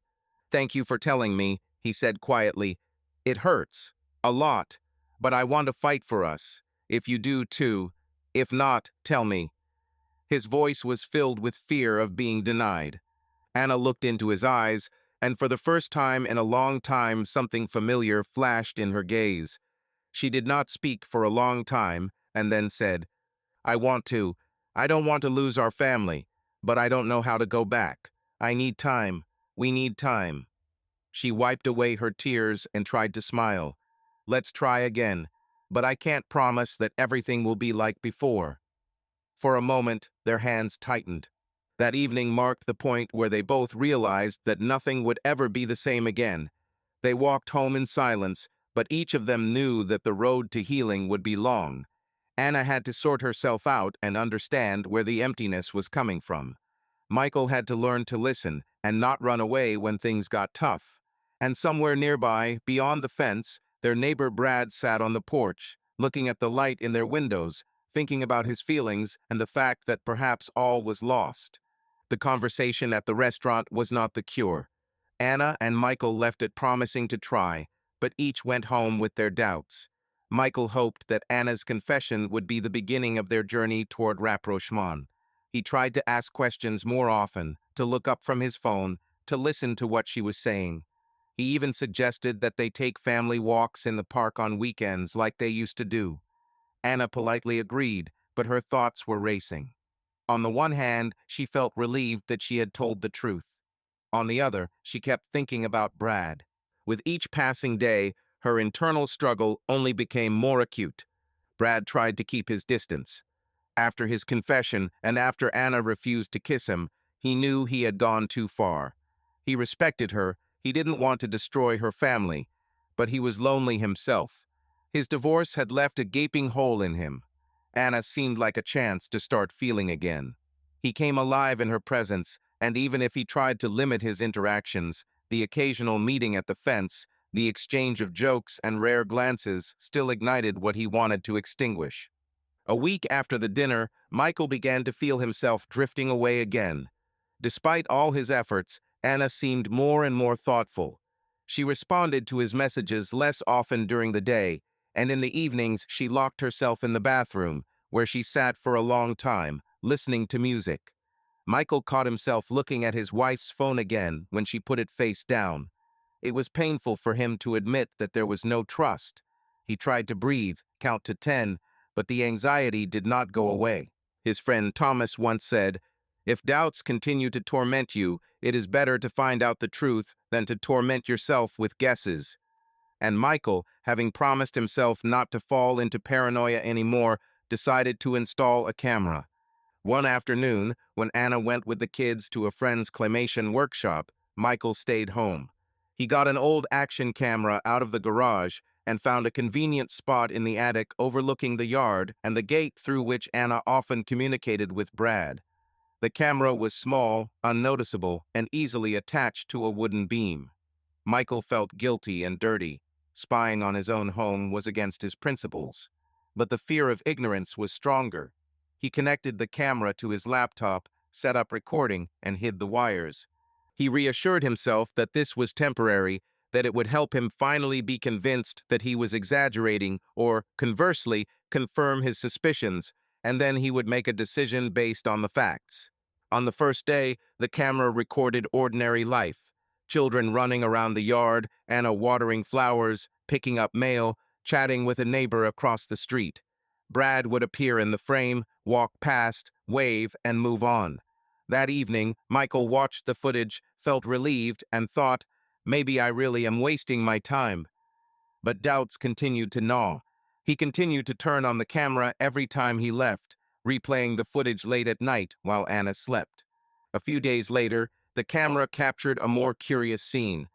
Thank you for telling me, he said quietly. It hurts, a lot, but I want to fight for us. If you do too. If not, tell me. His voice was filled with fear of being denied. Anna looked into his eyes, and for the first time in a long time something familiar flashed in her gaze. She did not speak for a long time, and then said, I want to. I don't want to lose our family, but I don't know how to go back. I need time. We need time. She wiped away her tears and tried to smile. Let's try again, but I can't promise that everything will be like before. For a moment, their hands tightened. That evening marked the point where they both realized that nothing would ever be the same again. They walked home in silence, but each of them knew that the road to healing would be long. Anna had to sort herself out and understand where the emptiness was coming from. Michael had to learn to listen and not run away when things got tough. And somewhere nearby, beyond the fence, their neighbor Brad sat on the porch, looking at the light in their windows, thinking about his feelings and the fact that perhaps all was lost. The conversation at the restaurant was not the cure. Anna and Michael left it promising to try, but each went home with their doubts. Michael hoped that Anna's confession would be the beginning of their journey toward rapprochement. He tried to ask questions more often, to look up from his phone, to listen to what she was saying. He even suggested that they take family walks in the park on weekends like they used to do. Anna politely agreed, but her thoughts were racing. On the one hand, she felt relieved that she had told the truth. On the other, she kept thinking about Brad. With each passing day, her internal struggle only became more acute. Brad tried to keep his distance. After his confession and after Anna refused to kiss him, he knew he had gone too far. He respected her, he didn't want to destroy her family, but he was lonely himself. His divorce had left a gaping hole in him. Anna seemed like a chance to start feeling again. He came alive in her presence, and even if he tried to limit his interactions, the occasional meeting at the fence, the exchange of jokes and rare glances still ignited what he wanted to extinguish. A week after the dinner, Michael began to feel himself drifting away again. Despite all his efforts, Anna seemed more and more thoughtful. She responded to his messages less often during the day, and in the evenings she locked herself in the bathroom, where she sat for a long time, listening to music. Michael caught himself looking at his wife's phone again when she put it face down. It was painful for him to admit that there was no trust. He tried to breathe, count to 10, but the anxiety did not go away. His friend Thomas once said, "If doubts continue to torment you, it is better to find out the truth than to torment yourself with guesses." And Michael, having promised himself not to fall into paranoia anymore, decided to install a camera. One afternoon, when Anna went with the kids to a friend's claymation workshop, Michael stayed home. He got an old action camera out of the garage and found a convenient spot in the attic overlooking the yard and the gate through which Anna often communicated with Brad. The camera was small, unnoticeable, and easily attached to a wooden beam. Michael felt guilty and dirty. Spying on his own home was against his principles. But the fear of ignorance was stronger. He connected the camera to his laptop, set up recording, and hid the wires. He reassured himself that this was temporary, that it would help him finally be convinced that he was exaggerating or, conversely, confirm his suspicions, and then he would make a decision based on the facts. On the first day, the camera recorded ordinary life. Children running around the yard, Anna watering flowers, picking up mail, chatting with a neighbor across the street. Brad would appear in the frame, walk past, wave, and move on. That evening, Michael watched the footage, felt relieved, and thought, maybe I really am wasting my time. But doubts continued to gnaw. He continued to turn on the camera every time he left, replaying the footage late at night while Anna slept. A few days later, the camera captured a more curious scene.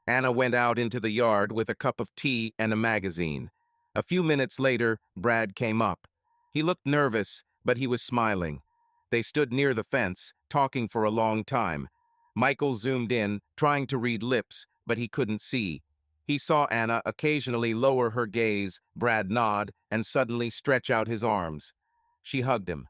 Anna went out into the yard with a cup of tea and a magazine. A few minutes later, Brad came up. He looked nervous, but he was smiling. They stood near the fence, talking for a long time. Michael zoomed in, trying to read lips, but he couldn't see. He saw Anna occasionally lower her gaze, Brad nod, and suddenly stretch out his arms. She hugged him.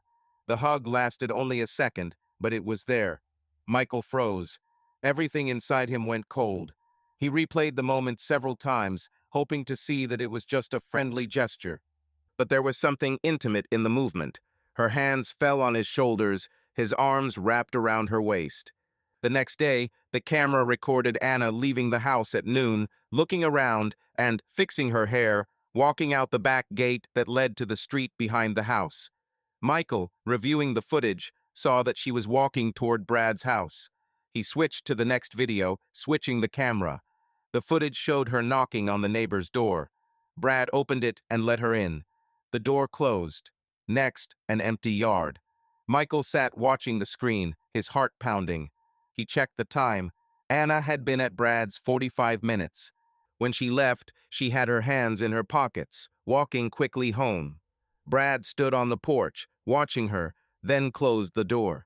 The hug lasted only a second, but it was there. Michael froze. Everything inside him went cold. He replayed the moment several times, hoping to see that it was just a friendly gesture. But there was something intimate in the movement. Her hands fell on his shoulders, his arms wrapped around her waist. The next day, the camera recorded Anna leaving the house at noon, looking around and, fixing her hair, walking out the back gate that led to the street behind the house. Michael, reviewing the footage, saw that she was walking toward Brad's house. He switched to the next video, switching the camera. The footage showed her knocking on the neighbor's door. Brad opened it and let her in. The door closed. Next, an empty yard. Michael sat watching the screen, his heart pounding. He checked the time. Anna had been at Brad's 45 minutes. When she left, she had her hands in her pockets, walking quickly home. Brad stood on the porch, watching her, then closed the door.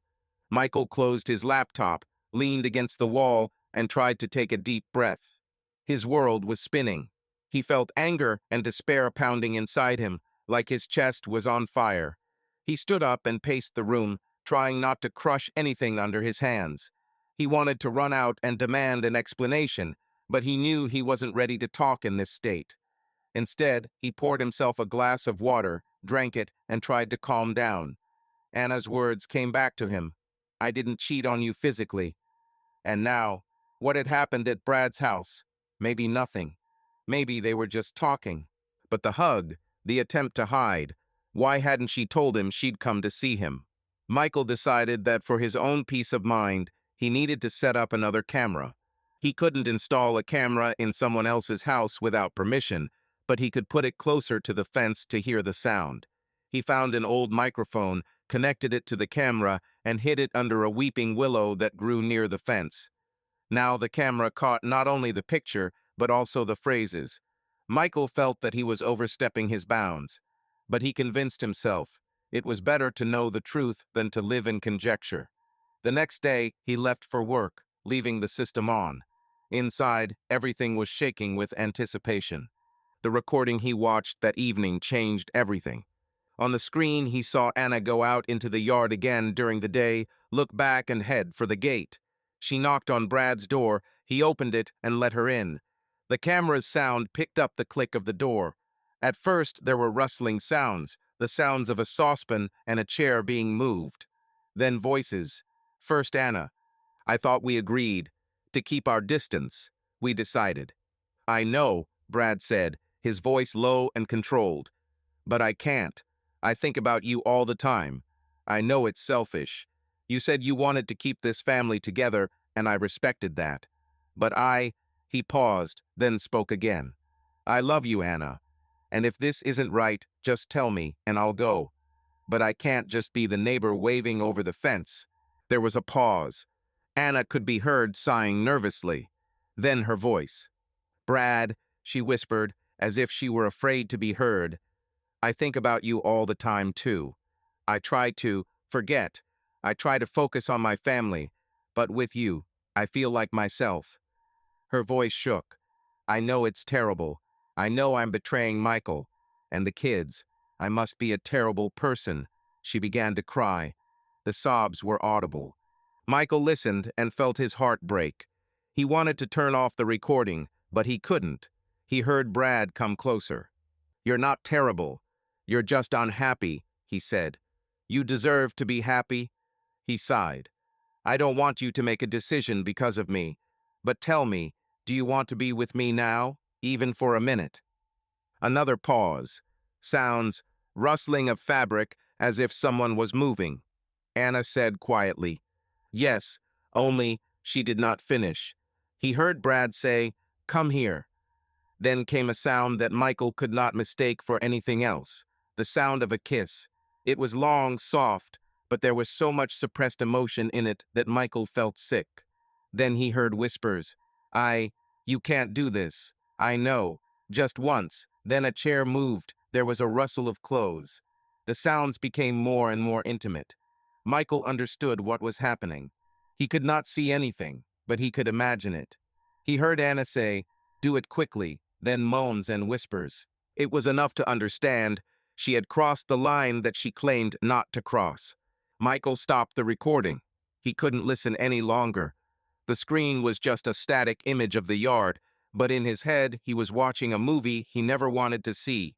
Michael closed his laptop, leaned against the wall, and tried to take a deep breath. His world was spinning. He felt anger and despair pounding inside him, like his chest was on fire. He stood up and paced the room, trying not to crush anything under his hands. He wanted to run out and demand an explanation, but he knew he wasn't ready to talk in this state. Instead, he poured himself a glass of water, drank it, and tried to calm down. Anna's words came back to him. "I didn't cheat on you physically." And now, what had happened at Brad's house? Maybe nothing. Maybe they were just talking. But the hug, the attempt to hide, why hadn't she told him she'd come to see him? Michael decided that for his own peace of mind, he needed to set up another camera. He couldn't install a camera in someone else's house without permission, but he could put it closer to the fence to hear the sound. He found an old microphone, connected it to the camera, and hid it under a weeping willow that grew near the fence. Now the camera caught not only the picture, but also the phrases. Michael felt that he was overstepping his bounds, but he convinced himself it was better to know the truth than to live in conjecture. The next day, he left for work, leaving the system on. Inside, everything was shaking with anticipation. The recording he watched that evening changed everything. On the screen, he saw Anna go out into the yard again during the day, look back and head for the gate. She knocked on Brad's door. He opened it and let her in. The camera's sound picked up the click of the door. At first, there were rustling sounds, the sounds of a saucepan and a chair being moved. Then voices. First Anna. I thought we agreed. To keep our distance. We decided. I know, Brad said, his voice low and controlled. But I can't. I think about you all the time. I know it's selfish. You said you wanted to keep this family together, and I respected that. But he paused, then spoke again. I love you, Anna. And if this isn't right, just tell me, and I'll go. But I can't just be the neighbor waving over the fence. There was a pause. Anna could be heard sighing nervously. Then her voice. Brad, she whispered, as if she were afraid to be heard. I think about you all the time, too. I try to forget. I try to focus on my family. But with you, I feel like myself. Her voice shook. I know it's terrible. I know I'm betraying Michael. And the kids. I must be a terrible person. She began to cry. The sobs were audible. Michael listened and felt his heart break. He wanted to turn off the recording, but he couldn't. He heard Brad come closer. You're not terrible. You're just unhappy, he said. You deserve to be happy. He sighed. I don't want you to make a decision because of me. But tell me, do you want to be with me now, even for a minute? Another pause. Sounds, rustling of fabric, as if someone was moving. Anna said quietly, yes, only she did not finish. He heard Brad say, come here. Then came a sound that Michael could not mistake for anything else, the sound of a kiss. It was long, soft, but there was so much suppressed emotion in it that Michael felt sick. Then he heard whispers, you can't do this. I know. Just once. Then a chair moved. There was a rustle of clothes. The sounds became more and more intimate. Michael understood what was happening. He could not see anything, but he could imagine it. He heard Anna say, do it quickly, then moans and whispers. It was enough to understand. She had crossed the line that she claimed not to cross. Michael stopped the recording. He couldn't listen any longer. The screen was just a static image of the yard, but in his head he was watching a movie he never wanted to see.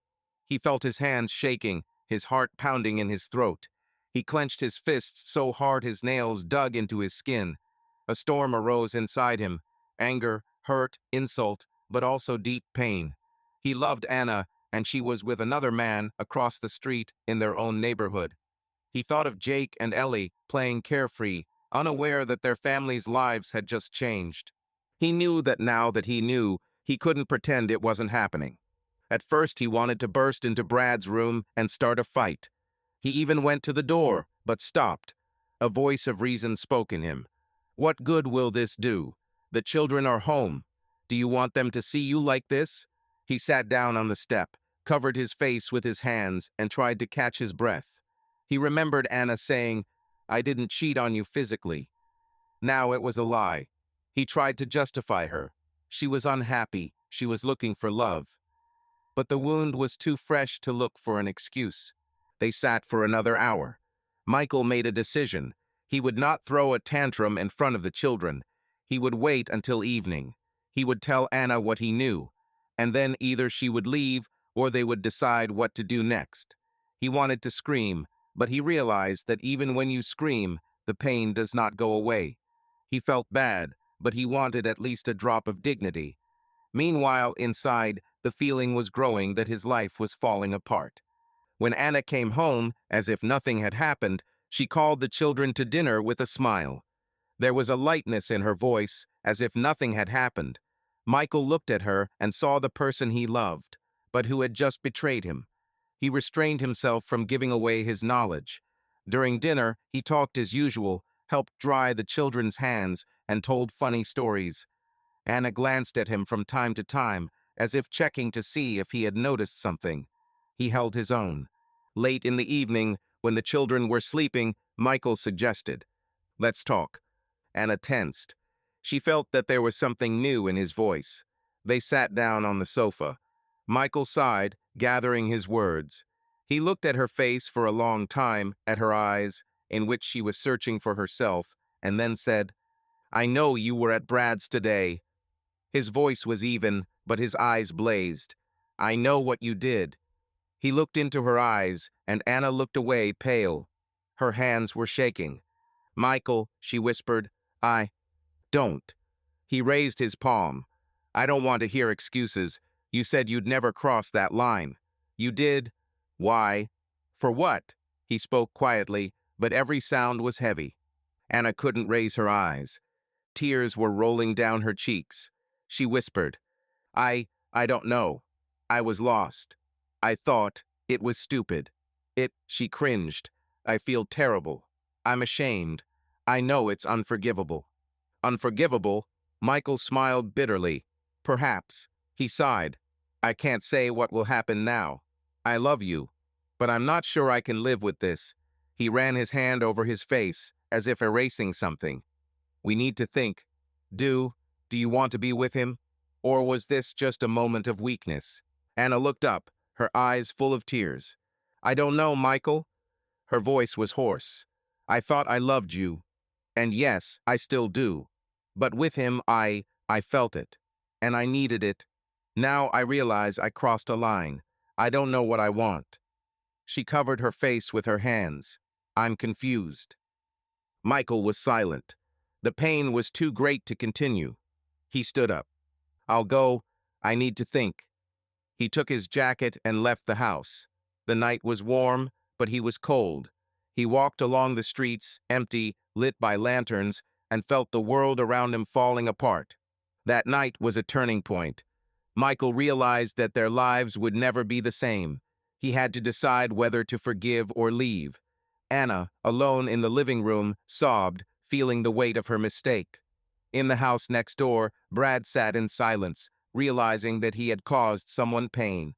He felt his hands shaking, his heart pounding in his throat. He clenched his fists so hard his nails dug into his skin. A storm arose inside him, anger, hurt, insult, but also deep pain. He loved Anna, and she was with another man across the street in their own neighborhood. He thought of Jake and Ellie playing carefree, unaware that their families' lives had just changed. He knew that now that he knew, he couldn't pretend it wasn't happening. At first he wanted to burst into Brad's room and start a fight. He even went to the door, but stopped. A voice of reason spoke in him. What good will this do? The children are home. Do you want them to see you like this? He sat down on the step, covered his face with his hands, and tried to catch his breath. He remembered Anna saying, I didn't cheat on you physically. Now it was a lie. He tried to justify her. She was unhappy. She was looking for love. But the wound was too fresh to look for an excuse. They sat for another hour. Michael made a decision. He would not throw a tantrum in front of the children. He would wait until evening. He would tell Anna what he knew, and then either she would leave or they would decide what to do next. He wanted to scream, but he realized that even when you scream, the pain does not go away. He felt bad, but he wanted at least a drop of dignity. Meanwhile, inside, the feeling was growing that his life was falling apart. When Anna came home, as if nothing had happened, she called the children to dinner with a smile. There was a lightness in her voice, as if nothing had happened. Michael looked at her and saw the person he loved, but who had just betrayed him. He restrained himself from giving away his knowledge. During dinner, he talked as usual, helped dry the children's hands, and told funny stories. Anna glanced at him from time to time, as if checking to see if he had noticed something. He held his own. Late in the evening, when the children were sleeping, Michael suggested, let's talk. Anna tensed. She felt that there was something new in his voice. They sat down on the sofa. Michael sighed, gathering his words. He looked at her face for a long time, at her eyes, in which she was searching for herself, and then said, "I know you were at Brad's today." His voice was even, but his eyes blazed. "I know what you did." He looked into her eyes, and Anna looked away, pale. Her hands were shaking. "Michael," she whispered, "I don't." He raised his palm. "I don't want to hear excuses. You said you'd never cross that line. You did. Why? For what?" He spoke quietly, but every sound was heavy. Anna couldn't raise her eyes. Tears were rolling down her cheeks. She whispered, I don't know. I was lost. I thought it was stupid." She cringed. "I feel terrible. I'm ashamed. I know it's unforgivable." "Unforgivable?" Michael smiled bitterly. "Perhaps." He sighed. "I can't say what will happen now. I love you, but I'm not sure I can live with this." He ran his hand over his face, as if erasing something. "We need to think. Do you want to be with him? Or was this just a moment of weakness?" Anna looked up, her eyes full of tears. "I don't know, Michael." Her voice was hoarse. "I thought I loved you. And yes, I still do. But with him, I felt it. And I needed it. Now I realize I crossed a line. I don't know what I want." She covered her face with her hands. "I'm confused." Michael was silent. The pain was too great to continue. He stood up. "I'll go. I need to think." He took his jacket and left the house. The night was warm, but he was cold. He walked along the streets, empty, lit by lanterns, and felt the world around him falling apart. That night was a turning point. Michael realized that their lives would never be the same. He had to decide whether to forgive or leave. Anna, alone in the living room, sobbed, feeling the weight of her mistake. In the house next door, Brad sat in silence, realizing that he had caused someone pain.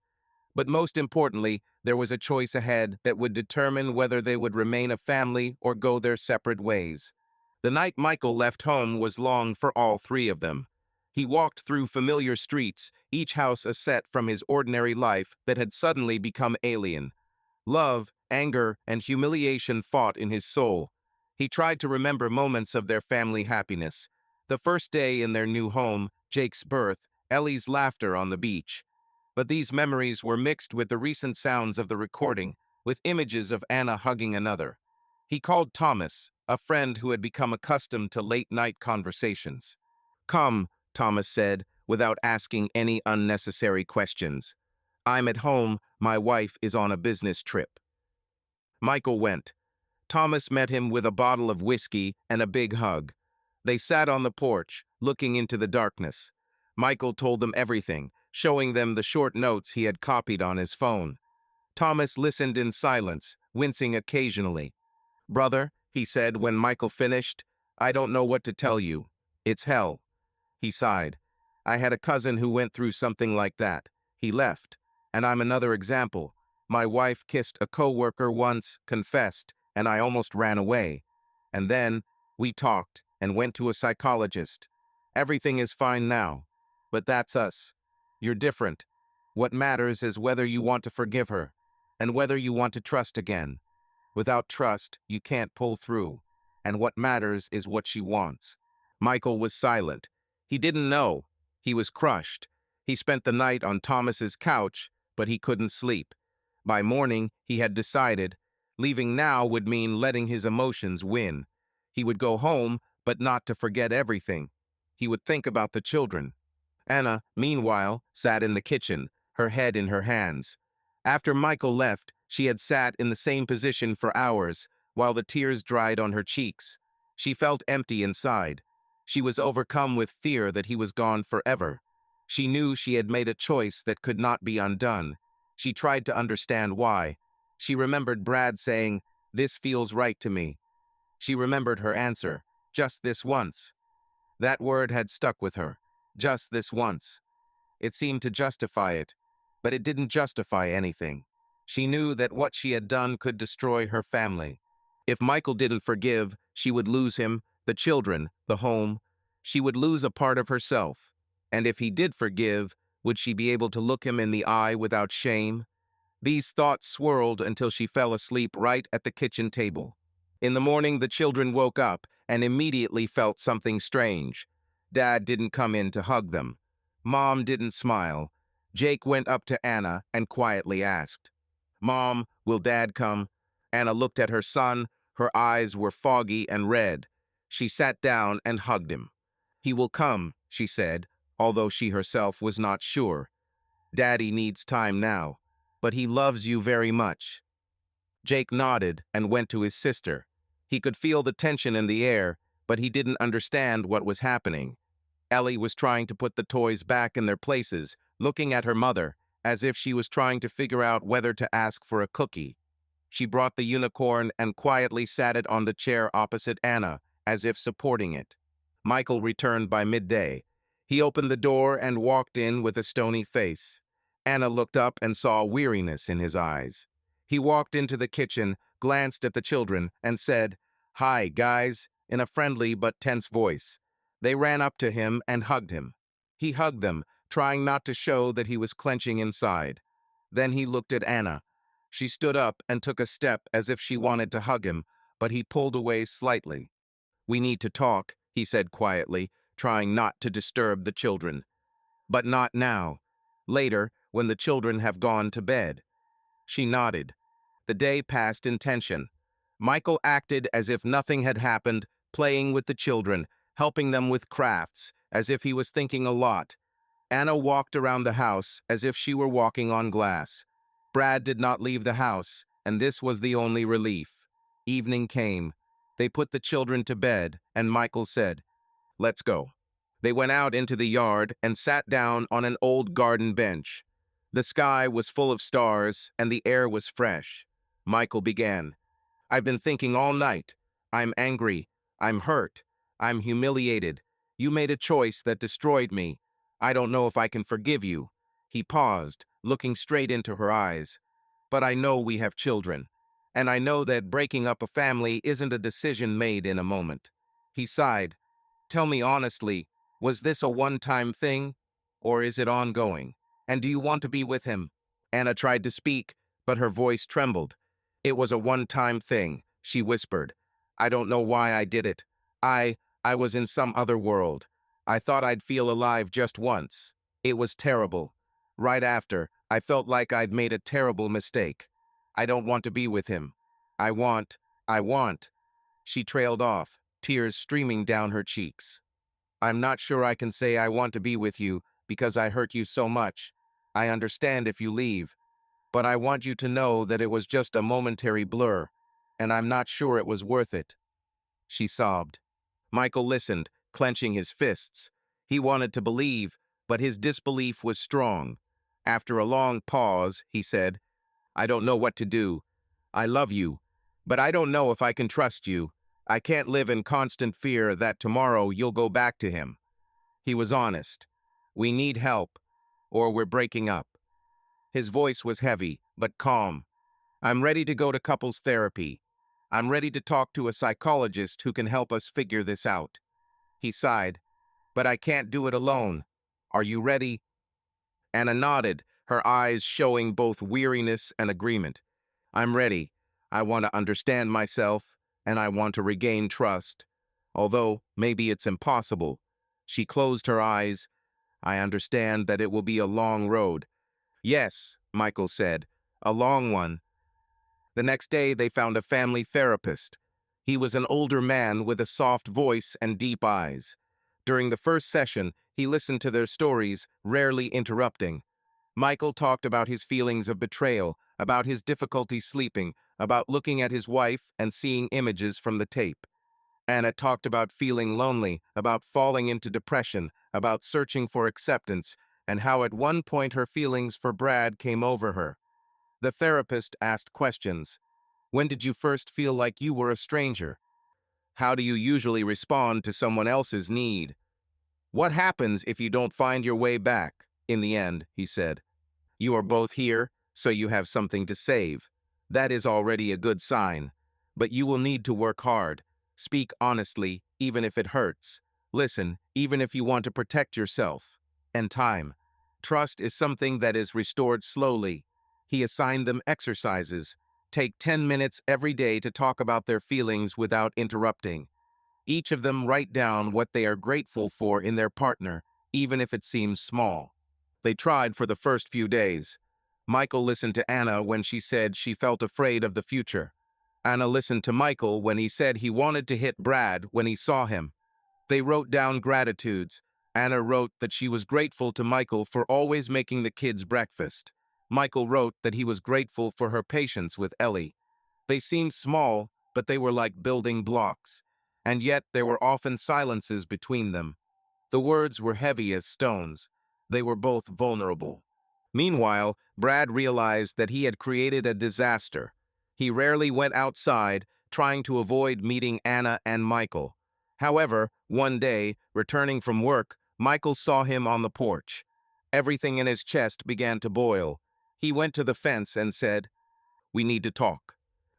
But most importantly, there was a choice ahead that would determine whether they would remain a family or go their separate ways. The night Michael left home was long for all three of them. He walked through familiar streets, each house a set from his ordinary life that had suddenly become alien. Love, anger, and humiliation fought in his soul. He tried to remember moments of their family happiness. The first day in their new home, Jake's birth, Ellie's laughter on the beach. But these memories were mixed with the recent sounds of the recording, with images of Anna hugging another. He called Thomas, a friend who had become accustomed to late-night conversations. "Come," Thomas said, without asking any unnecessary questions. "I'm at home. My wife is on a business trip." Michael went. Thomas met him with a bottle of whiskey and a big hug. They sat on the porch, looking into the darkness. Michael told them everything, showing them the short notes he had copied on his phone. Thomas listened in silence, wincing occasionally. "Brother," he said when Michael finished, "I don't know what to tell you. It's hell." He sighed. "I had a cousin who went through something like that. He left. And I'm another example. My wife kissed a coworker once, confessed, and I almost ran away. And then we talked and went to a psychologist. Everything is fine now. But that's us. You're different. What matters is whether you want to forgive her, and whether you want to trust again. Without trust, you can't pull through. And what matters is what she wants." Michael was silent. He didn't know. He was crushed. He spent the night on Thomas's couch, but he couldn't sleep. By morning, he had decided. Leaving now would mean letting his emotions win. He would go home, but not to forget everything. He would think about the children. Anna, meanwhile, sat in the kitchen, her head in her hands. After Michael left, she had sat in the same position for hours, while the tears dried on her cheeks. She felt empty inside. She was overcome with fear that he was gone forever. She knew she had made a choice that could not be undone. She tried to understand why. She remembered Brad saying, "This feels right to me." She remembered her answer, "Just this once." That word had stuck with her. Just this once. It seemed to justify it, but it didn't justify anything. She knew that what she had done could destroy her family. If Michael didn't forgive, she would lose him, the children, the home. She would lose a part of herself. And if he did forgive, would she be able to look him in the eye without shame? These thoughts swirled until she fell asleep right at the kitchen table. In the morning, the children woke up and immediately felt something strange. Dad didn't come in to hug them. Mom didn't smile. Jake went up to Anna and quietly asked, "Mom, will Dad come?" Anna looked at her son. Her eyes were foggy and red. She sat down and hugged him. "He will come," she said, although she herself was not sure. "Daddy needs time now, but he loves you very much." Jake nodded and went to his sister. He could feel the tension in the air, but he didn't understand what was happening. Ellie was trying to put the toys back in their places, looking at her mother, as if she was trying to figure out whether to ask for a cookie. She brought the unicorn and quietly sat it on the chair opposite Anna, as if supporting it. Michael returned by midday. He opened the door and walked in with a stony face. Anna looked up and saw weariness in his eyes. He walked into the kitchen, glanced at the children, and said, "Hi, guys," in a friendly but tense voice. They ran up to him and hugged him. He hugged them, trying not to show that he was clenching inside. Then he looked at Anna. She stood up and took a step as if she wanted to hug him, but he pulled away slightly. "We need to talk," he said quietly, trying not to disturb the children. "But not now. Later, when the children have gone to bed." She nodded. The day passed in tension. Michael acted as if nothing had happened, playing with the children, helping them with crafts, as if he was thinking a lot. Anna walked around the house as if she were walking on glass. Brad did not leave the house, and this was the only relief. Evening came. They put the children to bed, and Michael said, "Let's go." They went out into the yard and sat down on an old garden bench. The sky was full of stars, and the air was fresh. Michael began, "I've been thinking all night. I'm angry. I'm hurt. I'm humiliated. You made a choice that destroyed me. I don't know if I can forgive you." He paused, looking straight into her eyes. "But I know we have children, and I know that breaking up a family isn't a decision made in a moment." He sighed. "Tell me honestly, was this a one-time thing, or is it ongoing? And do you want to be with him?" Anna tried to speak, but her voice trembled. "It was a one-time thing," she whispered. "I don't know why I did it. I was in some other world. I thought I'd feel alive just once. It was terrible. Right after, I felt like I'd made a terrible mistake. I don't want to be with him. I want. She trailed off, tears streaming down her cheeks. "I'm not sure I can say I want to be with you because I hurt you so much. I understand if you leave, but I want you to know that it was just a momentary blur, and I'm not sure it was worth it." She sobbed. Michael listened, clenching his fists. He wanted to believe, but his disbelief was strong. After a long pause, he said, "I don't know what to do. I love you, but I don't know if I can trust you. I can't live in constant fear that tomorrow you'll go back to him." He was honest. "We need help, or we're breaking up." His voice was heavy, but calm. "I'm ready to go to couples therapy. I'm ready to talk to a psychologist who can help us figure this out." He sighed. "But I can't do it alone. Are you ready?" Anna nodded, her eyes showing both weariness and agreement. "I'm ready. I want to understand myself, and I want to regain trust. Although, maybe it's impossible." She closed her eyes. "I understand that it will be a long road." "Yes," Michael said, "a long one." The next day, they found a family therapist. He was an older man with a soft voice and deep eyes. During the first session, he listened to their stories, rarely interrupting. Michael talked about his feelings of betrayal, about his difficulty sleeping, about looking at his wife and seeing images from the tape. Anna talked about feeling lonely, about falling into depression, about searching for acceptance, and how at one point her feelings for Brad came over her. The therapist asked questions. "When did you first feel like you were a stranger? How do you usually respond to someone else's need? What happens if you don't find your way back?" "In the end," he said, "you are both here, so you have something to save. That is already a good sign. But you will need to work hard. Speak honestly, even if it hurts. Listen, even if you want to protect yourself. And time. Trust is something that is restored slowly." He assigned them exercises. Take 10 minutes every day to talk about their feelings without interrupting. Each of them write down what they are grateful for in their partner, even if it seems small. They tried for the first few days. Michael listened to Anna when she said she felt afraid of the future. Anna listened to Michael when he said he wanted to hit Brad when he saw him. They wrote down gratitudes. Anna wrote that she was grateful to Michael for always making the kids breakfast. Michael wrote that he was grateful for her patience with Ellie. They seemed small, but they were like building blocks. And yet there were often silences between them. The words were heavy as stones. They were both vulnerable. Meanwhile, Brad realized that he had created a disaster. He rarely went outside, trying to avoid meeting Anna and Michael. However, one day, returning from work, Michael saw him on the porch. Everything in his chest began to boil. He went to the fence and said, "We need to talk."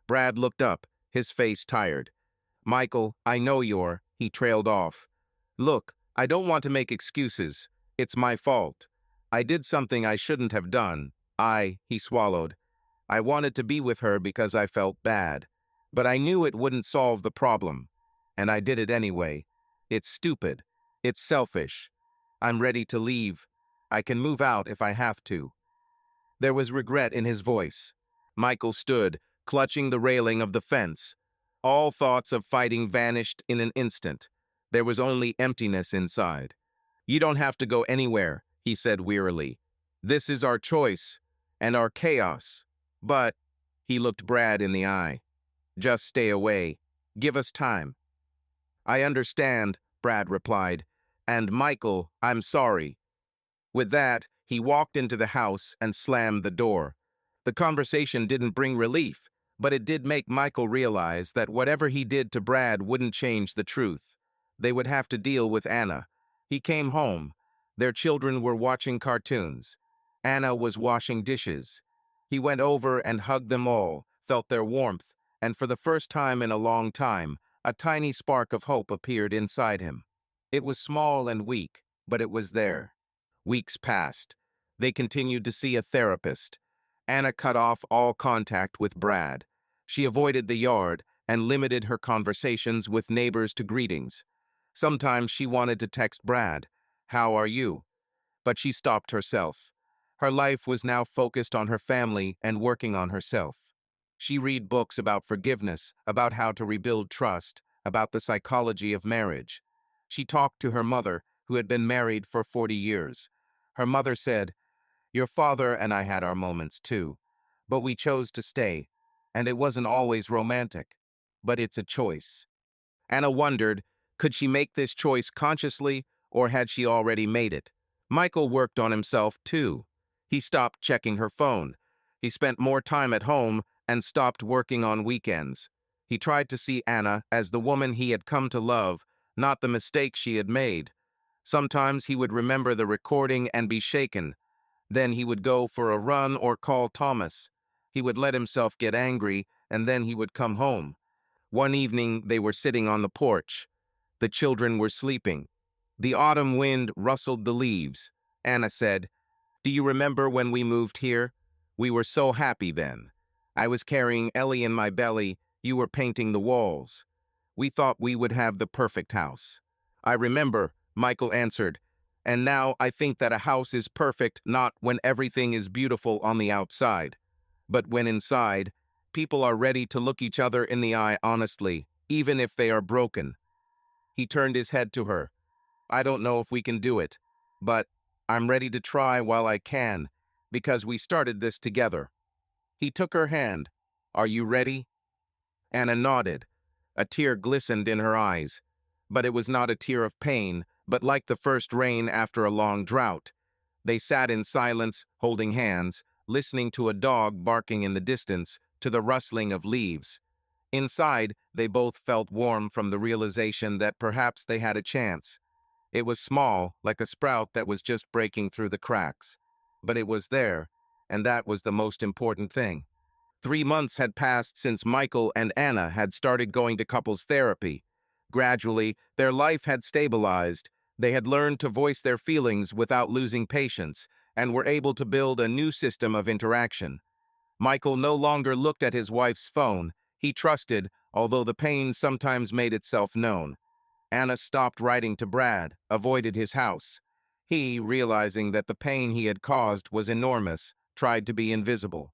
Brad looked up, his face tired. "Michael, I know you're," he trailed off. "Look, I don't want to make excuses. It's my fault. I did something I shouldn't have done. He swallowed. I wanted to be with her because I felt bad. But I knew it wouldn't solve the problem. And I did it anyway. It's stupid. It's selfish. I'm ready to leave. I can move out if I have to." There was regret in his voice. Michael stood, clutching the railing of the fence. All thoughts of fighting vanished in an instant. There was only emptiness inside. "You don't have to go anywhere," he said wearily. "This is our choice, and our chaos. But," he looked Brad in the eye, "just stay away. Give us time." "I understand," Brad replied. "And Michael, I'm sorry." With that, he walked into the house and slammed the door. The conversation didn't bring relief, but it did make Michael realize that whatever he did to Brad wouldn't change the truth. They would have to deal with Anna. He came home. Their children were watching cartoons. Anna was washing dishes. He went over and hugged them all, felt their warmth, and for the first time in a long time, a tiny spark of hope appeared inside him. It was small and weak, but it was there. Weeks passed. They continued to see a therapist. Anna cut off all contact with Brad. She avoided the yard and limited her conversations with neighbors to greetings. Sometimes she wanted to text Brad, "How are you?" But she stopped herself. Her life was now focused on her family and working on herself. She read books about forgiveness, about how to rebuild trust, about the psychology of marriage. She talked to her mother, who had been married for 40 years. Her mother said, "Your father and I had our moments too, but we chose to stay, and it wasn't always romantic, but it's a choice." Anna wondered, could she make this choice consciously, or had she already made it? Michael worked on himself too. He stopped checking her phone. He spent more time at home and stopped working on weekends. He tried to see Anna as the woman he had come to love, not the mistake she had made. Sometimes he would remember the recording and be shaken. Then he would go for a run or call Thomas. He would let himself get angry, and then he would come home. One evening, they were sitting on the porch. The children were sleeping. The autumn wind rustled the leaves. Anna said, "Do you remember when we moved here? We were so happy then. I was carrying Ellie in my belly. You were painting the walls. We thought we would have the perfect house." "I remember," Michael answered. "And now I think that a house is perfect not when everything is beautiful on the outside, but when inside, people are ready to look each other in the eye honestly, even if they are broken." He turned his head to her. "I don't know if we can do it, but I'm ready to try while I can, because we started this together." He took her hand. "Are you ready?" Anna nodded. A tear glistened in her eyes, but it was not a tear of pain, but like the first rain after a long drought. They sat in silence, holding hands, listening to a dog barking in the distance, to the rustling of leaves. Inside, they both felt warm from the realization that perhaps they had a chance. It was small, like a sprout that was just breaking through the cracks. But it was there, and that was the most important thing. 3 months had passed since Michael and Anna had started going to couples therapy. Gradually, their life had stabilized. They had learned to voice their feelings without losing patience, and were able to build a new system of interaction. Michael no longer looked at his wife's phone. He trusted, although the pain sometimes made itself known. Anna stopped writing to Brad, avoided his house. He, realizing that the pain he had caused was enormous, tried to be invisible.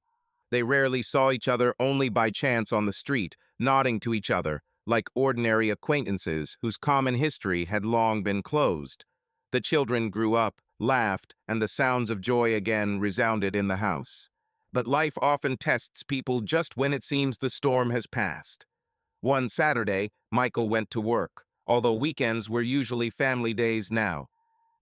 They rarely saw each other, only by chance on the street, nodding to each other, like ordinary acquaintances whose common history had long been closed. The children grew up, laughed, and the sounds of joy again resounded in the house. But life often tests people just when it seems the storm has passed. One Saturday, Michael went to work, although weekends were usually family days now.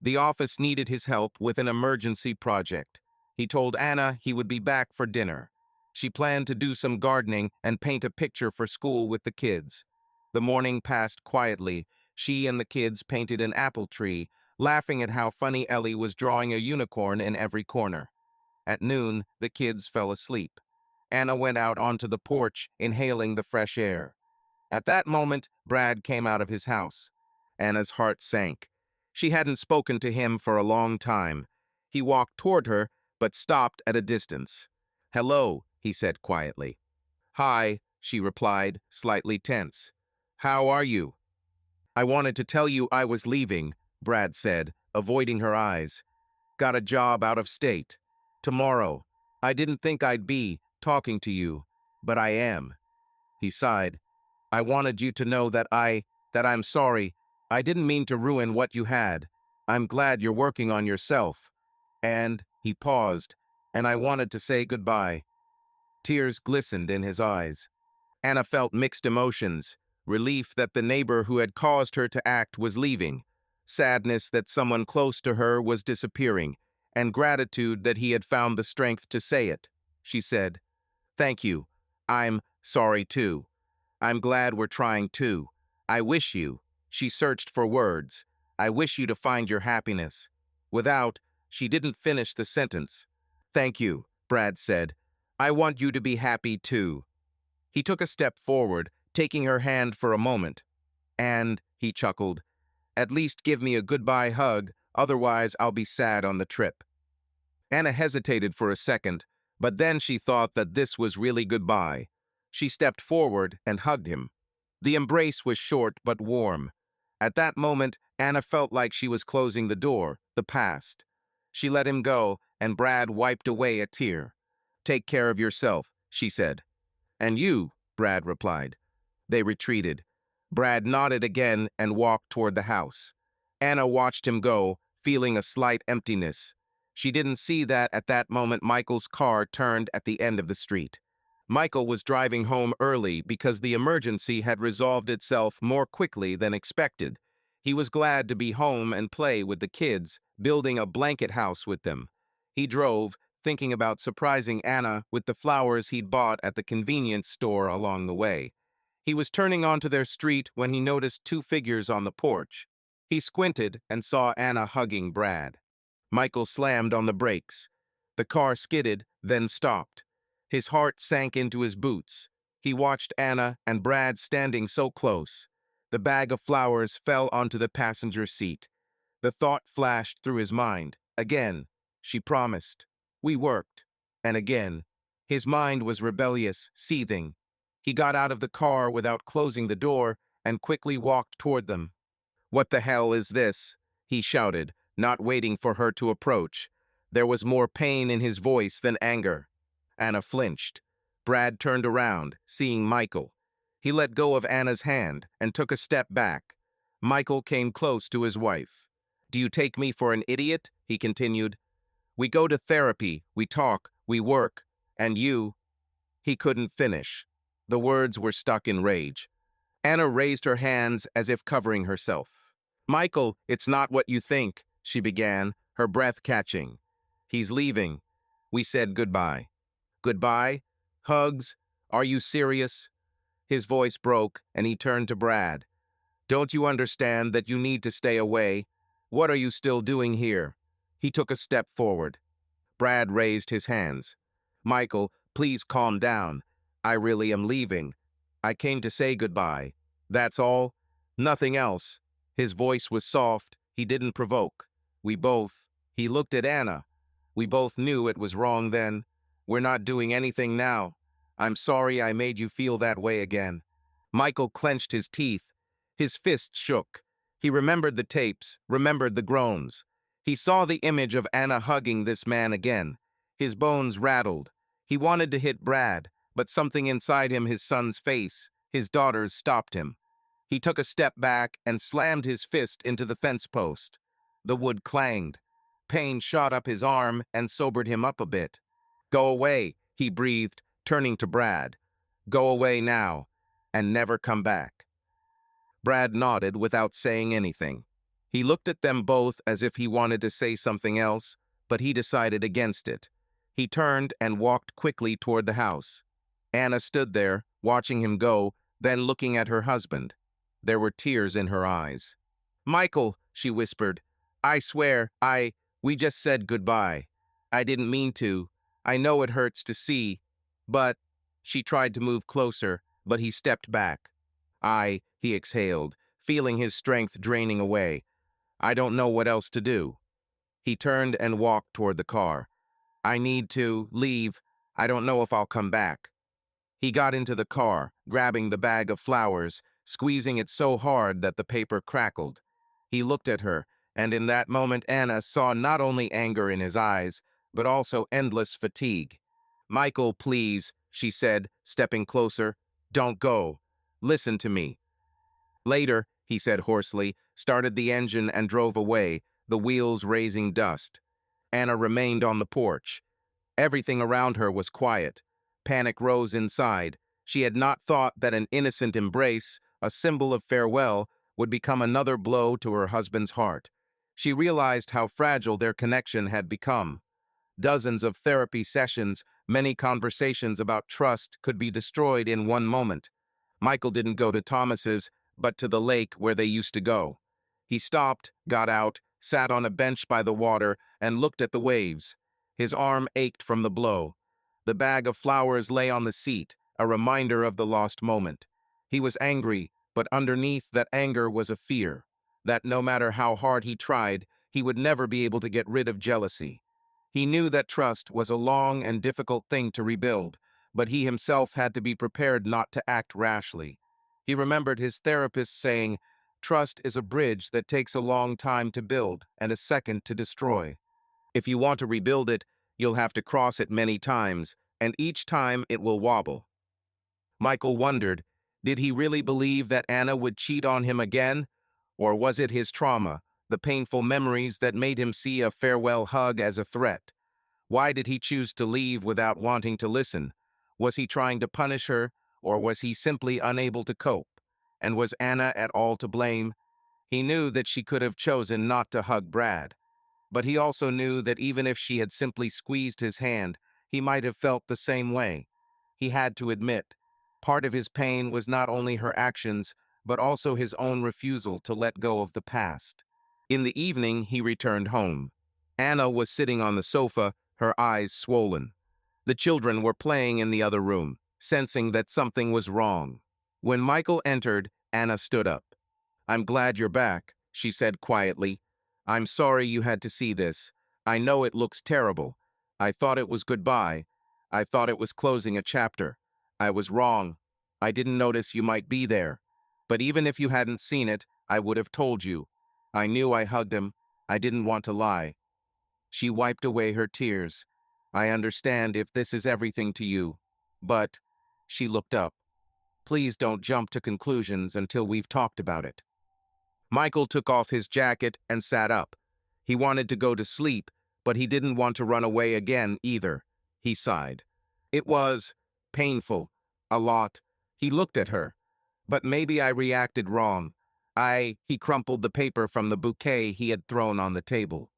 The office needed his help with an emergency project. He told Anna he would be back for dinner. She planned to do some gardening and paint a picture for school with the kids. The morning passed quietly. She and the kids painted an apple tree, laughing at how funny Ellie was drawing a unicorn in every corner. At noon, the kids fell asleep. Anna went out onto the porch, inhaling the fresh air. At that moment, Brad came out of his house. Anna's heart sank. She hadn't spoken to him for a long time. He walked toward her, but stopped at a distance. "Hello," he said quietly. "Hi," she replied, slightly tense. "How are you?" "I wanted to tell you I was leaving," Brad said, avoiding her eyes. "Got a job out of state. Tomorrow. I didn't think I'd be talking to you, but I am." He sighed. "I wanted you to know that I'm sorry. I didn't mean to ruin what you had. I'm glad you're working on yourself." And he paused, and I wanted to say goodbye. Tears glistened in his eyes. Anna felt mixed emotions, relief that the neighbor who had caused her to act was leaving, sadness that someone close to her was disappearing, and gratitude that he had found the strength to say it. She said, "Thank you. I'm sorry too. I'm glad we're trying too. I wish you," she searched for words, "I wish you to find your happiness." Without, she didn't finish the sentence. "Thank you," Brad said. "I want you to be happy too." He took a step forward, taking her hand for a moment. "And," he chuckled, "at least give me a goodbye hug, otherwise I'll be sad on the trip." Anna hesitated for a second, but then she thought that this was really goodbye. She stepped forward and hugged him. The embrace was short but warm. At that moment, Anna felt like she was closing the door, the past. She let him go, and Brad wiped away a tear. "Take care of yourself," she said. "And you," Brad replied. They retreated. Brad nodded again and walked toward the house. Anna watched him go, feeling a slight emptiness. She didn't see that at that moment Michael's car turned at the end of the street. Michael was driving home early because the emergency had resolved itself more quickly than expected. He was glad to be home and play with the kids, building a blanket house with them. He drove, thinking about surprising Anna with the flowers he'd bought at the convenience store along the way. He was turning onto their street when he noticed two figures on the porch. He squinted and saw Anna hugging Brad. Michael slammed on the brakes. The car skidded, then stopped. His heart sank into his boots. He watched Anna and Brad standing so close. The bag of flowers fell onto the passenger seat. The thought flashed through his mind. Again, she promised. We worked. And again. His mind was rebellious, seething. He got out of the car without closing the door and quickly walked toward them. "What the hell is this?" he shouted, not waiting for her to approach. There was more pain in his voice than anger. Anna flinched. Brad turned around, seeing Michael. He let go of Anna's hand and took a step back. Michael came close to his wife. "Do you take me for an idiot?" he continued. "We go to therapy, we talk, we work, and you—" He couldn't finish. The words were stuck in rage. Anna raised her hands as if covering herself. "Michael, it's not what you think," she began, her breath catching. "He's leaving. We said goodbye." "Goodbye? Hugs? Are you serious?" His voice broke, and he turned to Brad. "Don't you understand that you need to stay away? What are you still doing here?" He took a step forward. Brad raised his hands. "Michael, please calm down. I really am leaving. I came to say goodbye. That's all. Nothing else." His voice was soft. He didn't provoke. He looked at Anna. We both knew it was wrong then. We're not doing anything now. I'm sorry I made you feel that way again. Michael clenched his teeth. His fist shook. He remembered the tapes, remembered the groans. He saw the image of Anna hugging this man again. His bones rattled. He wanted to hit Brad, but something inside him, his son's face, his daughter's, stopped him. He took a step back and slammed his fist into the fence post. The wood clanged. Pain shot up his arm and sobered him up a bit. Go away, he breathed, turning to Brad. Go away now, and never come back. Brad nodded without saying anything. He looked at them both as if he wanted to say something else, but he decided against it. He turned and walked quickly toward the house. Anna stood there, watching him go, then looking at her husband. There were tears in her eyes. "Michael," she whispered, "I swear, we just said goodbye. I didn't mean to. I know it hurts to see, but—" She tried to move closer, but he stepped back. He exhaled, feeling his strength draining away. "I don't know what else to do." He turned and walked toward the car. "I need to leave. I don't know if I'll come back." He got into the car, grabbing the bag of flowers, squeezing it so hard that the paper crackled. He looked at her, and in that moment Anna saw not only anger in his eyes, but also endless fatigue. "Michael, please," she said, stepping closer. "Don't go. Listen to me." "Later," he said hoarsely, started the engine and drove away, the wheels raising dust. Anna remained on the porch. Everything around her was quiet. Panic rose inside. She had not thought that an innocent embrace, a symbol of farewell, would become another blow to her husband's heart. She realized how fragile their connection had become. Dozens of therapy sessions, many conversations about trust could be destroyed in one moment. Michael didn't go to Thomas's, but to the lake where they used to go. He stopped, got out, sat on a bench by the water, and looked at the waves. His arm ached from the blow. The bag of flowers lay on the seat, a reminder of the lost moment. He was angry, but underneath that anger was a fear, that no matter how hard he tried, he would never be able to get rid of jealousy. He knew that trust was a long and difficult thing to rebuild, but he himself had to be prepared not to act rashly. He remembered his therapist saying, "Trust is a bridge that takes a long time to build and a second to destroy. If you want to rebuild it, you'll have to cross it many times, and each time it will wobble." Michael wondered, did he really believe that Anna would cheat on him again? Or was it his trauma, the painful memories that made him see a farewell hug as a threat? Why did he choose to leave without wanting to listen? Was he trying to punish her, or was he simply unable to cope? And was Anna at all to blame? He knew that she could have chosen not to hug Brad. But he also knew that even if she had simply squeezed his hand, he might have felt the same way. He had to admit, part of his pain was not only her actions, but also his own refusal to let go of the past. In the evening, he returned home. Anna was sitting on the sofa, her eyes swollen. The children were playing in the other room, sensing that something was wrong. When Michael entered, Anna stood up. "I'm glad you're back," she said quietly. "I'm sorry you had to see this. I know it looks terrible. I thought it was goodbye. I thought it was closing a chapter. I was wrong. I didn't notice you might be there. But even if you hadn't seen it, I would have told you. I knew I hugged him. I didn't want to lie." She wiped away her tears. "I understand if this is everything to you. But—" She looked up. "Please don't jump to conclusions until we've talked about it." Michael took off his jacket and sat up. He wanted to go to sleep, but he didn't want to run away again either. He sighed. "It was painful. A lot." He looked at her. "But maybe I reacted wrong. He crumpled the paper from the bouquet he had thrown on the table.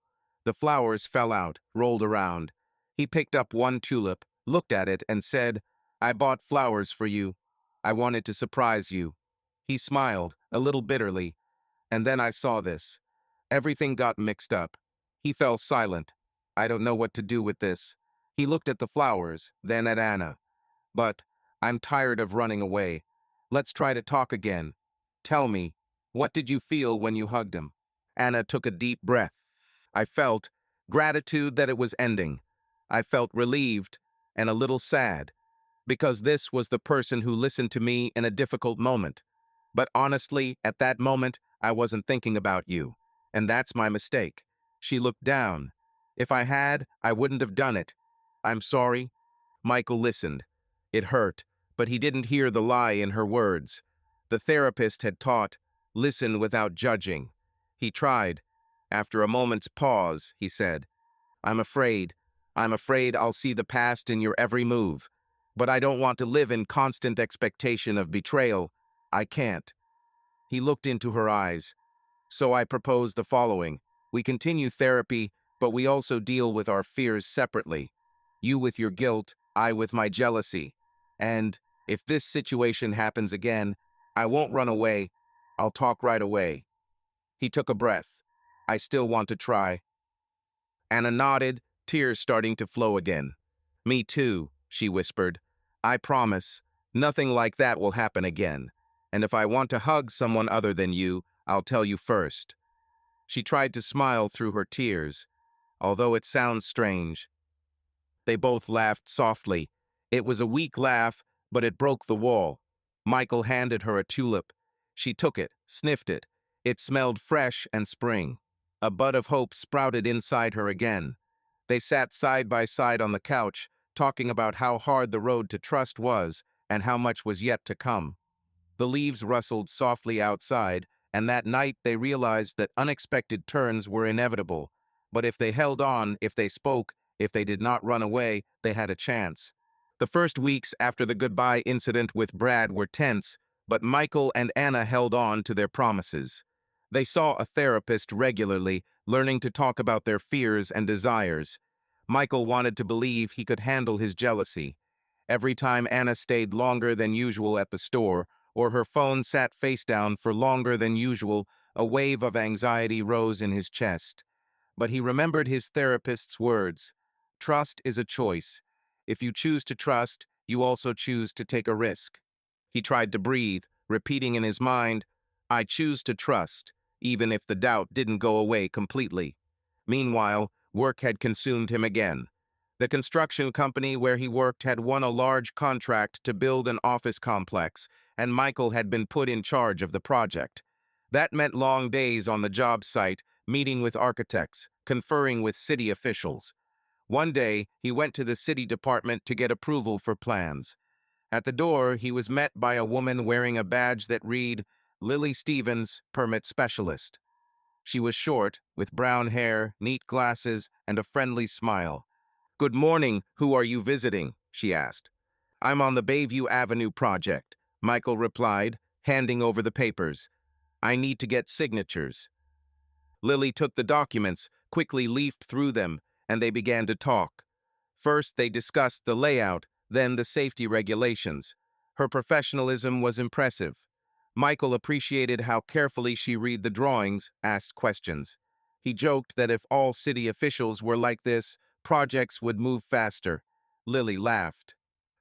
The flowers fell out, rolled around. He picked up one tulip, looked at it, and said, "I bought flowers for you. I wanted to surprise you." He smiled, a little bitterly. "And then I saw this. Everything got mixed up." He fell silent. "I don't know what to do with this." He looked at the flowers, then at Anna. "But I'm tired of running away. Let's try to talk again. Tell me, what did you feel when you hugged him?" Anna took a deep breath. "I felt gratitude that it was ending. I felt relieved, and a little sad, because this was the person who listened to me in a difficult moment. But honestly, at that moment, I wasn't thinking about you. And that's my mistake. She looked down. If I had, I wouldn't have done it. I'm sorry. Michael listened. It hurt, but he didn't hear the lie in her words. The therapist had taught, listen without judging. He tried. After a moment's pause, he said, I'm afraid. I'm afraid I'll see the past in your every move. But I don't want to live in constant expectation of betrayal. I can't. He looked into her eyes. So I propose the following. We continue therapy, but we also deal with our fears separately. You with your guilt, I with my jealousy. And if this situation happens again, I won't run away. I'll talk right away. He took a breath. I still want to try. Anna nodded, tears starting to flow again. Me too, she whispered. I promise, nothing like that will happen again. And if I want to hug someone other than you, I'll tell you first. She tried to smile through her tears, although it sounds strange. They both laughed softly. It was a weak laugh, but it broke the wall. Michael handed her a tulip. She took it, sniffed it. It smelled fresh and spring. A bud of hope sprouted inside her again. They sat side by side on the couch, talking about how hard the road to trust was and how much was yet to come. The leaves rustled softly outside, and that night they realized that unexpected turns were inevitable. But if they held on, if they spoke, if they did not run away, they had a chance. The first weeks after the goodbye incident with Brad were tense, but Michael and Anna held on to their promises. They saw a therapist regularly, learning to talk about their fears and desires. Michael wanted to believe he could handle his jealousy. Every time Anna stayed longer than usual at the store, or her phone sat face down for longer than usual, a wave of anxiety rose in his chest. But he remembered his therapist's words. Trust is a choice. If you choose to trust, you also choose to take a risk. He tried to breathe, repeating in his mind, I choose to trust, even if the doubt didn't go away completely. Meanwhile, work had consumed him again. The construction company where he worked had won a large contract to build an office complex, and Michael had been put in charge of the project. That meant long days on the job site, meeting with architects, conferring with city officials. One day, he went to the city department to get approval for plans. At the door, he was met by a woman wearing a badge that read, Lily Stevens, Permit Specialist. She was short, with brown hair, neat glasses, and a friendly smile. Good morning, who are you visiting? She asked. I'm on the Bayview Avenue project, Michael replied, handing over the papers. I need to get signatures. Lily took the documents, quickly leafed through them, and they began to talk. First, they discussed the layout, then the safety regulations. Her professionalism was impressive. Michael appreciated how carefully she read the drawings, asked questions. He joked that if all city officials were like this, projects would move faster. Lily laughed.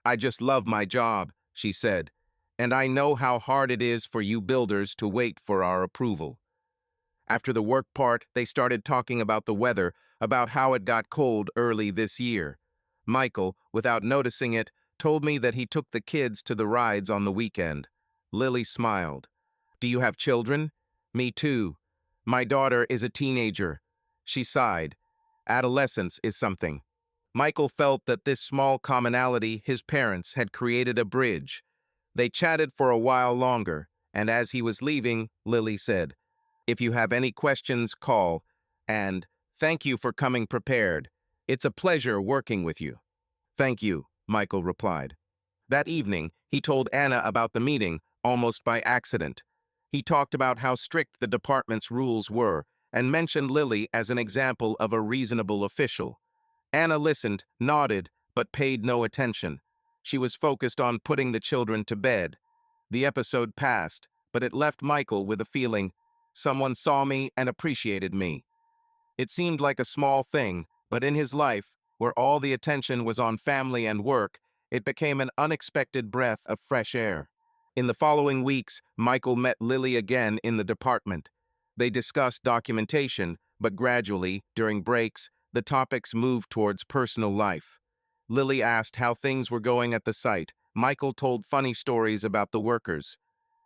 I just love my job, she said, and I know how hard it is for you builders to wait for our approval. After the work part, they started talking about the weather, about how it got cold early this year. Michael, without noticing it, told me that he took the kids to the rides on the weekend. Lily smiled. Do you have children? Me too. My daughter is a teenager. She sighed. Adolescence is something. Michael felt that this small commonality, his parents, had created a bridge. They chatted for a while longer, and as he was leaving, Lily said, If you have any questions, call, and thank you for coming prepared. It's a pleasure working with you. Thank you, Michael replied. That evening, he told Anna about the meeting, almost by accident. He talked about how strict the department's rules were, and mentioned Lily as an example of a reasonable official. Anna listened, nodded, but paid no attention. She was focused on putting the children to bed. The episode passed, but it left Michael with a feeling, someone saw me and appreciated me. It seemed like a small thing, but in his life, where all the attention was on family and work, it became an unexpected breath of fresh air. In the following weeks, Michael met Lily again in the department. They discussed documentation, but gradually, during breaks, the topics moved towards personal life. Lily asked how things were going at the site. Michael told funny stories about the workers.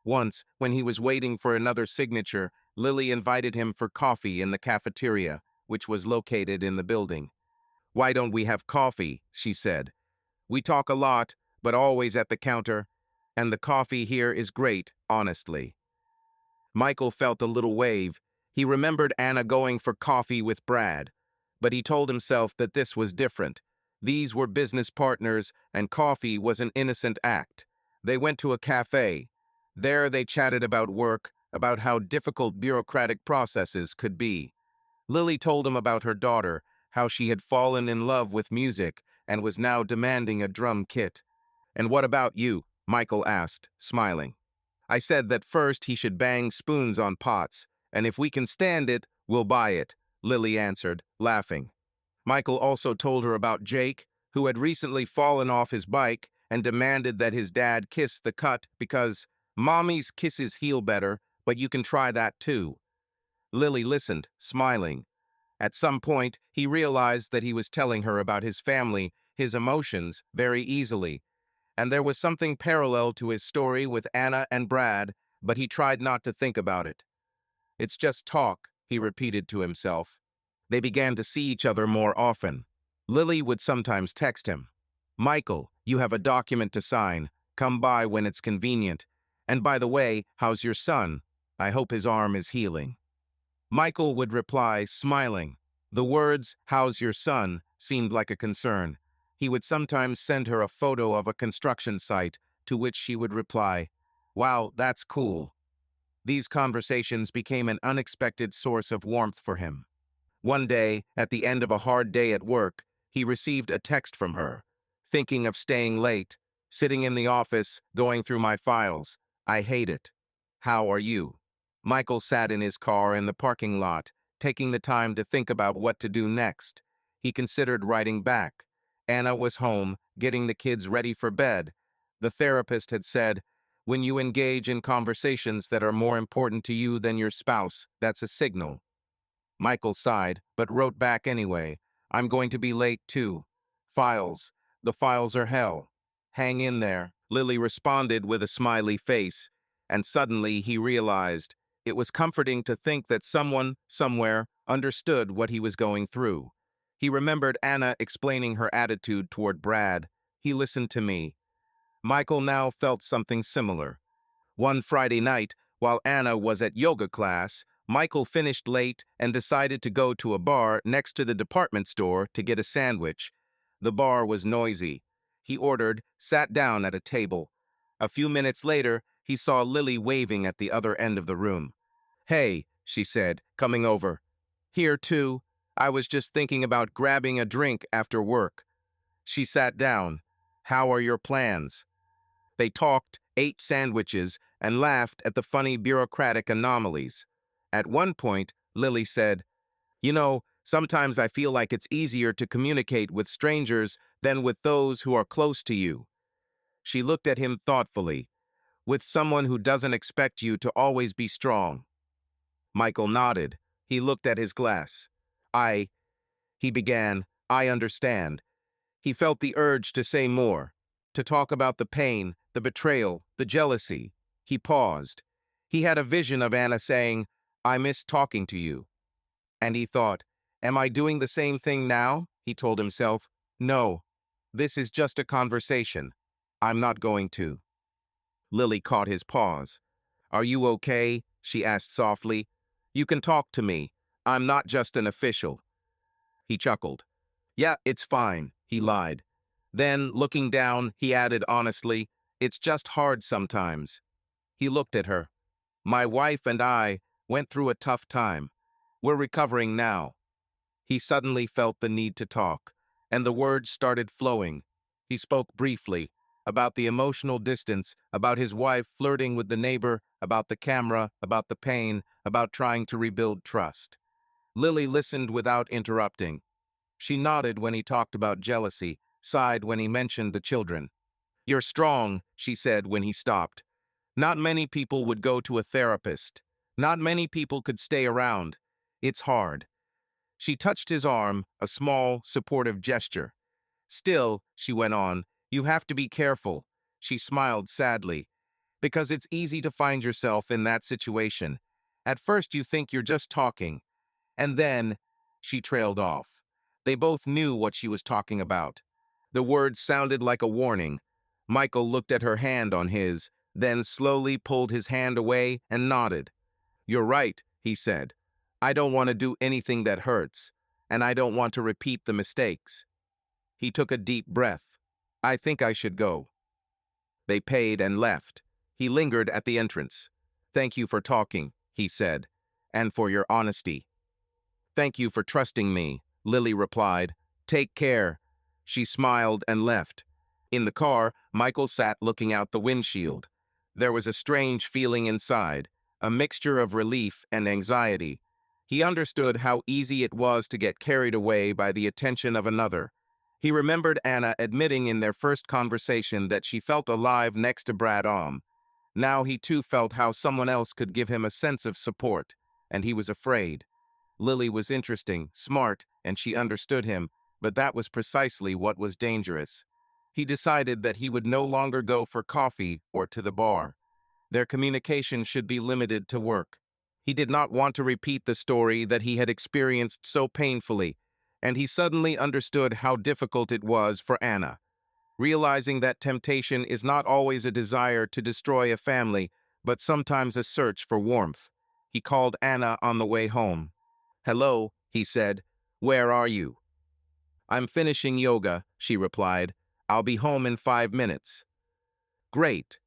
Once, when he was waiting for another signature, Lily invited him for coffee in the cafeteria, which was located in the building. "Why don't we have coffee?" she said. "We talk a lot, but always at the counter, and the coffee here is great, honestly." Michael felt a little wave. He remembered Anna going for coffee with Brad, but he told himself that this was different. These were business partners, and coffee was an innocent act. They went to a cafe. There they chatted about work, about how difficult bureaucratic processes could be. Lily told him about her daughter, how she had fallen in love with music and was now demanding a drum kit. "And what about you?" Michael asked, smiling. "I said that first he should bang spoons on pots, and if we can stand it, we'll buy it," Lily answered, laughing. Michael also told her about Jake, who had recently fallen off his bike and demanded that his dad kiss the cut because mommy's kisses heal better, but you can try that too. Lily listened, smiling. At some point, he realized that he was telling her about his family, his emotions, very easily, and there was something parallel to his story with Anna and Brad, but he tried not to think about it. "It's just talk," he repeated to himself. They began to see each other more often. Lily would sometimes text him, "Michael, you have a document to sign. Come by when it's convenient. And by the way, how's your son? I hope his arm is healing." Michael would reply, smiling. The words, "how's your son?" seemed like a concern. He would sometimes send her a photo of a construction site, to which she would reply, "Wow, that's cool." These conversations became an unexpected source of warmth for him. One day, at the end of a hard day at work, he received a text from her. "Thinking of staying late, sitting in the office, going through my files. I hate it. How are you?" Michael sat in his car in the parking lot, taking the time to think about what to do next. He considered writing back. Anna was home, getting the kids ready for bed. The therapist had said, "When you engage in conversations that are more important to you than your spouse, that's a signal." Michael sighed, but wrote back anyway. "I'm going to be late too. Files. The files are hell. Hang in there." Lily responded with a smiley face, and suddenly he realized it was comforting to think that someone, somewhere, understood what he was going through. He remembered Anna explaining her attitude toward Brad. "He listened to me." Michael now felt something similar. One Friday night, while Anna was at yoga class, Michael finished late and decided to go to a bar next to the department store to get a sandwich. The bar was noisy. He ordered, sat down at a table. A few minutes later, he saw Lily waving at the other end of the room. "Hey," she said, coming over. "Here too. I was just thinking about grabbing a drink after work." She sat down. "How are your plans?" They talked, ate sandwiches, and laughed at the funny bureaucratic anomalies. At one point, Lily said, "You know, sometimes I feel like it's easier to communicate with strangers than with those who are close to you." She looked at him thoughtfully. "With someone who doesn't expect you to always be strong." Michael nodded. He looked at his glass. He began, "I understand." He felt the urge to say more, to talk about the pain, the betrayal, the jealousy. He paused. He had a vision of Anna saying, "I miss talking to you." And he thought, "Am I doing the same thing now?" He told himself, "No, this is just a conversation. I'm not going to." Lily caught his pause. "Are you okay?" she asked softly. "You can talk to me. I'm not just an official." He chuckled. "Yeah, it's fine," he lied. Then, looking down, he added honestly, "It's just hard sometimes." He looked at her. "My wife and I went through a tough time. We're recovering now." He suddenly felt the need to talk, and the words started flowing. He spoke briefly, about the emotional distance, about his wife flirting with the neighbor, about the camera, about the pain, about trying to rebuild trust. Lily listened without interrupting. She nodded when he talked about jealousy, sighed when he mentioned the children. "You're strong," she said when he stopped. "Not many people would go to a therapist. Not many people could stay around. It's hard." She touched his arm, a small, supportive gesture. Still, she went on, you have to be careful. She smiled sadly. Because it's easy to find yourself in that situation. At first you think you're just talking. And then, she trailed off. They both knew what she was talking about. The words sounded like a warning. Michael looked at her hand on his, then slowly pulled his hand away and nodded. You're right, he said. I don't want to do anything that hurts, and I don't want to repeat the mistakes. He took a deep breath. I think I should go. They paid and left. He lingered at the entrance. Thank you for talking, he said, and for your honesty. Thank you for trusting me, Lily replied. Take care. She smiled and left. In the car, Michael sat looking out the windshield. There was a strange feeling inside, a mixture of relief and anxiety. He understood how easy it was to get carried away by the attention of another. He remembered Anna admitting in their first conversation that she felt alive next to Brad Om. Now he too felt how someone else could give him a sense of support, and he was afraid. Lily was interesting, smart, and she understood him, but that was precisely what was dangerous. He decided that he would no longer go for coffee or to the bar. Their communication should be limited to work. He did not want to repeat the story that he had experienced so painfully, and he suddenly understood how difficult it was for Anna. Realizing that temptation is not always a desire to destroy a family, but sometimes a search for warmth. He called Anna on the way home. Hello, he said. Where are you? I'm finishing yoga, she replied. I'll be home in 5 minutes. Great.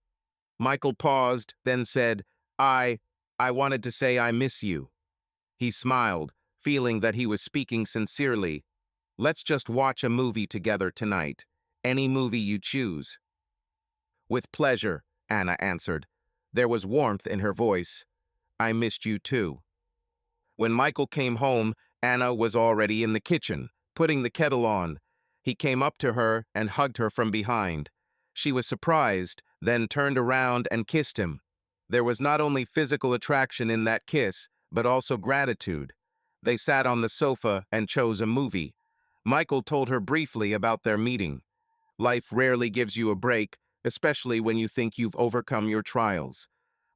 Michael paused, then said, I wanted to say I miss you. He smiled, feeling that he was speaking sincerely. Let's just watch a movie together tonight. Any movie you choose. With pleasure, Anna answered. There was warmth in her voice. I missed you too. When Michael came home, Anna was already in the kitchen, putting the kettle on. He came up to her and hugged her from behind. She was surprised, then turned around and kissed him. There was not only physical attraction in that kiss, but also gratitude. They sat on the sofa and chose a movie. Michael told her briefly about their meeting. Life rarely gives you a break, especially when you think you've overcome your trials.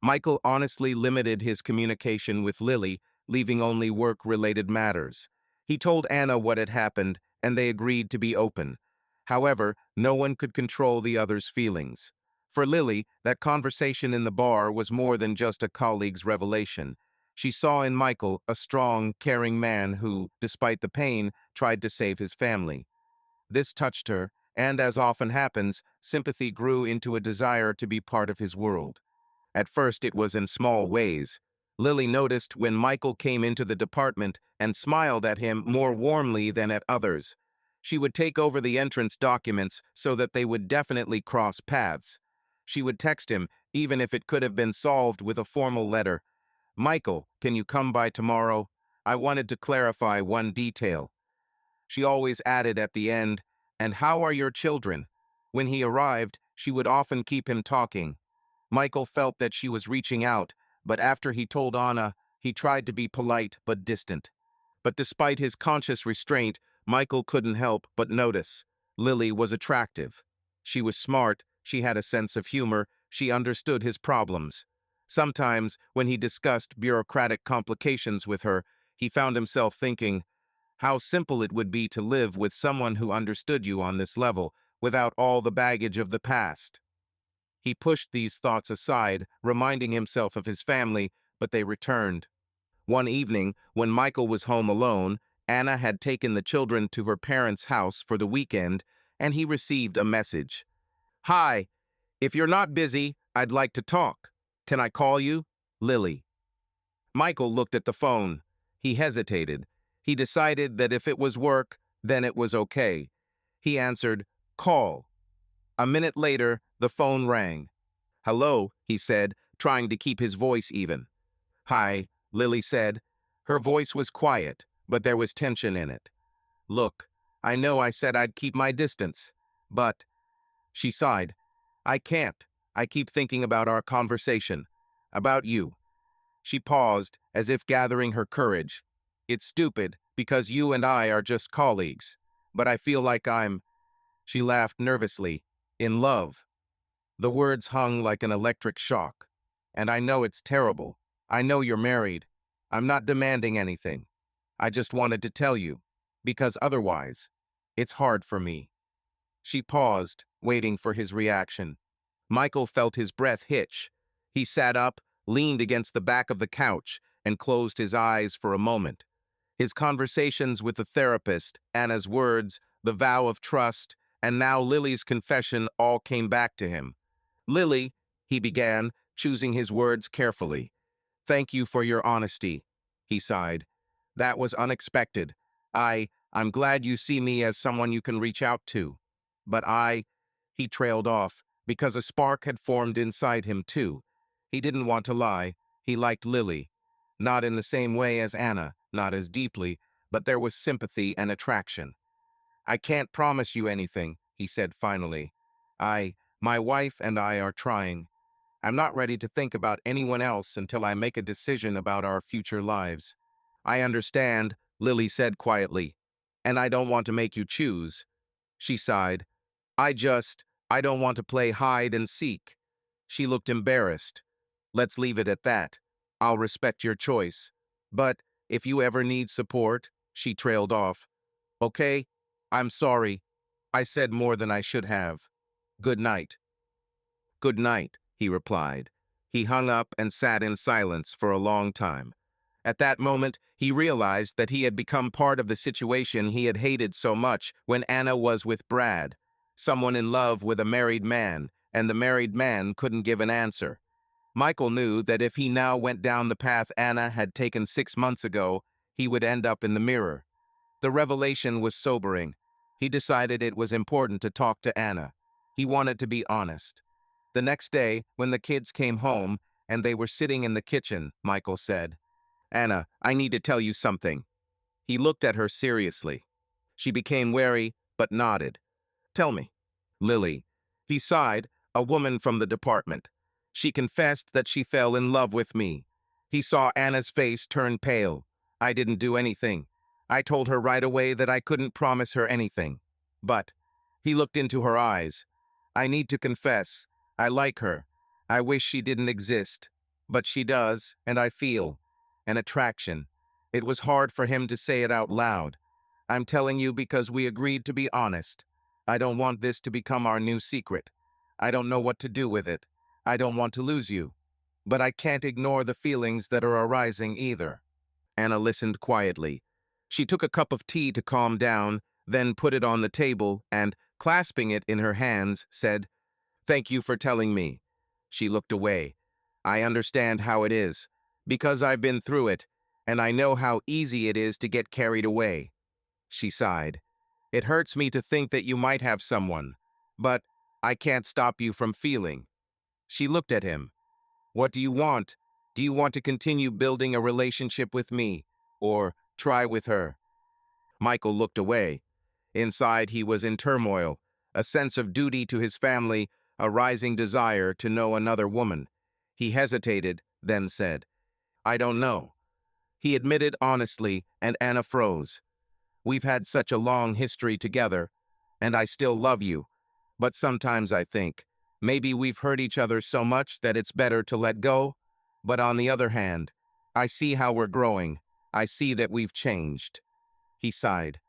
Michael honestly limited his communication with Lily, leaving only work-related matters. He told Anna what had happened, and they agreed to be open. However, no one could control the other's feelings. For Lily, that conversation in the bar was more than just a colleague's revelation. She saw in Michael a strong, caring man who, despite the pain, tried to save his family. This touched her, and as often happens, sympathy grew into a desire to be part of his world. At first it was in small ways. Lily noticed when Michael came into the department and smiled at him more warmly than at others. She would take over the entrance documents so that they would definitely cross paths. She would text him, even if it could have been solved with a formal letter. Michael, can you come by tomorrow? I wanted to clarify one detail. She always added at the end, and how are your children? When he arrived, she would often keep him talking. Michael felt that she was reaching out, but after he told Anna, he tried to be polite but distant. But despite his conscious restraint, Michael couldn't help but notice. Lily was attractive. She was smart, she had a sense of humor, she understood his problems. Sometimes, when he discussed bureaucratic complications with her, he found himself thinking, how simple it would be to live with someone who understood you on this level, without all the baggage of the past. He pushed these thoughts aside, reminding himself of his family, but they returned. One evening, when Michael was home alone, Anna had taken the children to her parents' house for the weekend, and he received a message. Hi, if you're not busy, I'd like to talk. Can I call you? Lily. Michael looked at the phone. He hesitated. He decided that if it was work, then it was okay. He answered, call. A minute later, the phone rang. Hello, he said, trying to keep his voice even. Hi, Lily said. Her voice was quiet, but there was tension in it. Look, I know I said I'd keep my distance, but... She sighed. I can't. I keep thinking about our conversation. About you. She paused, as if gathering her courage. It's stupid, because you and I are just colleagues. But I feel like I'm... She laughed nervously. In love. The words hung like an electric shock. And I know it's terrible. I know you're married. I'm not demanding anything. I just wanted to tell you. Because otherwise, it's hard for me. She paused, waiting for his reaction. Michael felt his breath hitch. He sat up, leaned against the back of the couch, and closed his eyes for a moment. His conversations with the therapist, Anna's words, the vow of trust, and now Lily's confession all came back to him. Lily, he began, choosing his words carefully. Thank you for your honesty, he sighed. That was unexpected. I'm glad you see me as someone you can reach out to. But he trailed off, because a spark had formed inside him too. He didn't want to lie. He liked Lily. Not in the same way as Anna, not as deeply, but there was sympathy and attraction. I can't promise you anything, he said finally. My wife and I are trying. I'm not ready to think about anyone else until I make a decision about our future lives. I understand, Lily said quietly, and I don't want to make you choose. She sighed. I just, I don't want to play hide and seek. She looked embarrassed. Let's leave it at that. I'll respect your choice. But if you ever need support, she trailed off. Okay, I'm sorry. I said more than I should have. Good night. Good night, he replied. He hung up and sat in silence for a long time. At that moment, he realized that he had become part of the situation he had hated so much when Anna was with Brad, someone in love with a married man, and the married man couldn't give an answer. Michael knew that if he now went down the path Anna had taken 6 months ago, he would end up in the mirror. The revelation was sobering. He decided it was important to talk to Anna. He wanted to be honest. The next day, when the kids came home and they were sitting in the kitchen, Michael said, Anna, I need to tell you something. He looked at her seriously. She became wary, but nodded. Tell me. Lily. He sighed, a woman from the department. She confessed that she fell in love with me. He saw Anna's face turn pale. I didn't do anything. I told her right away that I couldn't promise her anything. But he looked into her eyes. I need to confess, I like her. I wish she didn't exist. But she does, and I feel an attraction. It was hard for him to say it out loud. I'm telling you because we agreed to be honest. I don't want this to become our new secret. I don't know what to do with it. I don't want to lose you. But I can't ignore the feelings that are arising either. Anna listened quietly. She took a cup of tea to calm down, then put it on the table and, clasping it in her hands, said, Thank you for telling me. She looked away. I understand how it is, because I've been through it, and I know how easy it is to get carried away. She sighed. It hurts me to think that you might have someone, but I can't stop you from feeling. She looked at him. What do you want? Do you want to continue building a relationship with me, or try with her? Michael looked away. Inside, he was in turmoil, a sense of duty to his family, a rising desire to know another woman. He hesitated, then said, I don't know. He admitted honestly, and Anna froze. We've had such a long history together, and I still love you. But sometimes I think, maybe we've hurt each other so much that it's better to let go. But on the other hand, I see how we're growing. I see that we've changed. He sighed.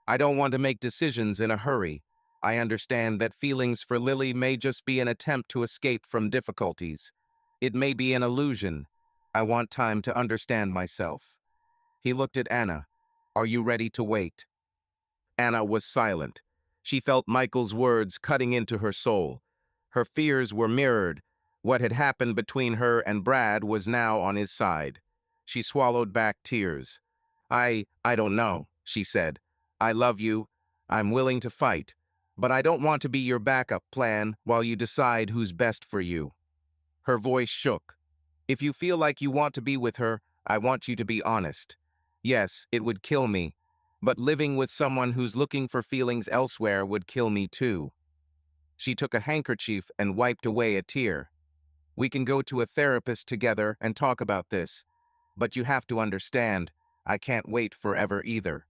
I don't want to make decisions in a hurry. I understand that feelings for Lily may just be an attempt to escape from difficulties. It may be an illusion. I want time to understand myself. He looked at Anna. Are you ready to wait? Anna was silent. She felt Michael's words cutting into her soul. Her fears were mirrored. What had happened between her and Brad was now on his side. She swallowed back tears. I don't know, she said. I love you. I'm willing to fight. But I don't want to be your backup plan while you decide who's best for you. Her voice shook. If you feel like you want to be with her, I want you to be honest. Yes, it would kill me. But living with someone who's looking for feelings elsewhere would kill me too. She took a handkerchief and wiped away a tear. We can go to a therapist together and talk about this. But you have to understand, I can't wait forever either.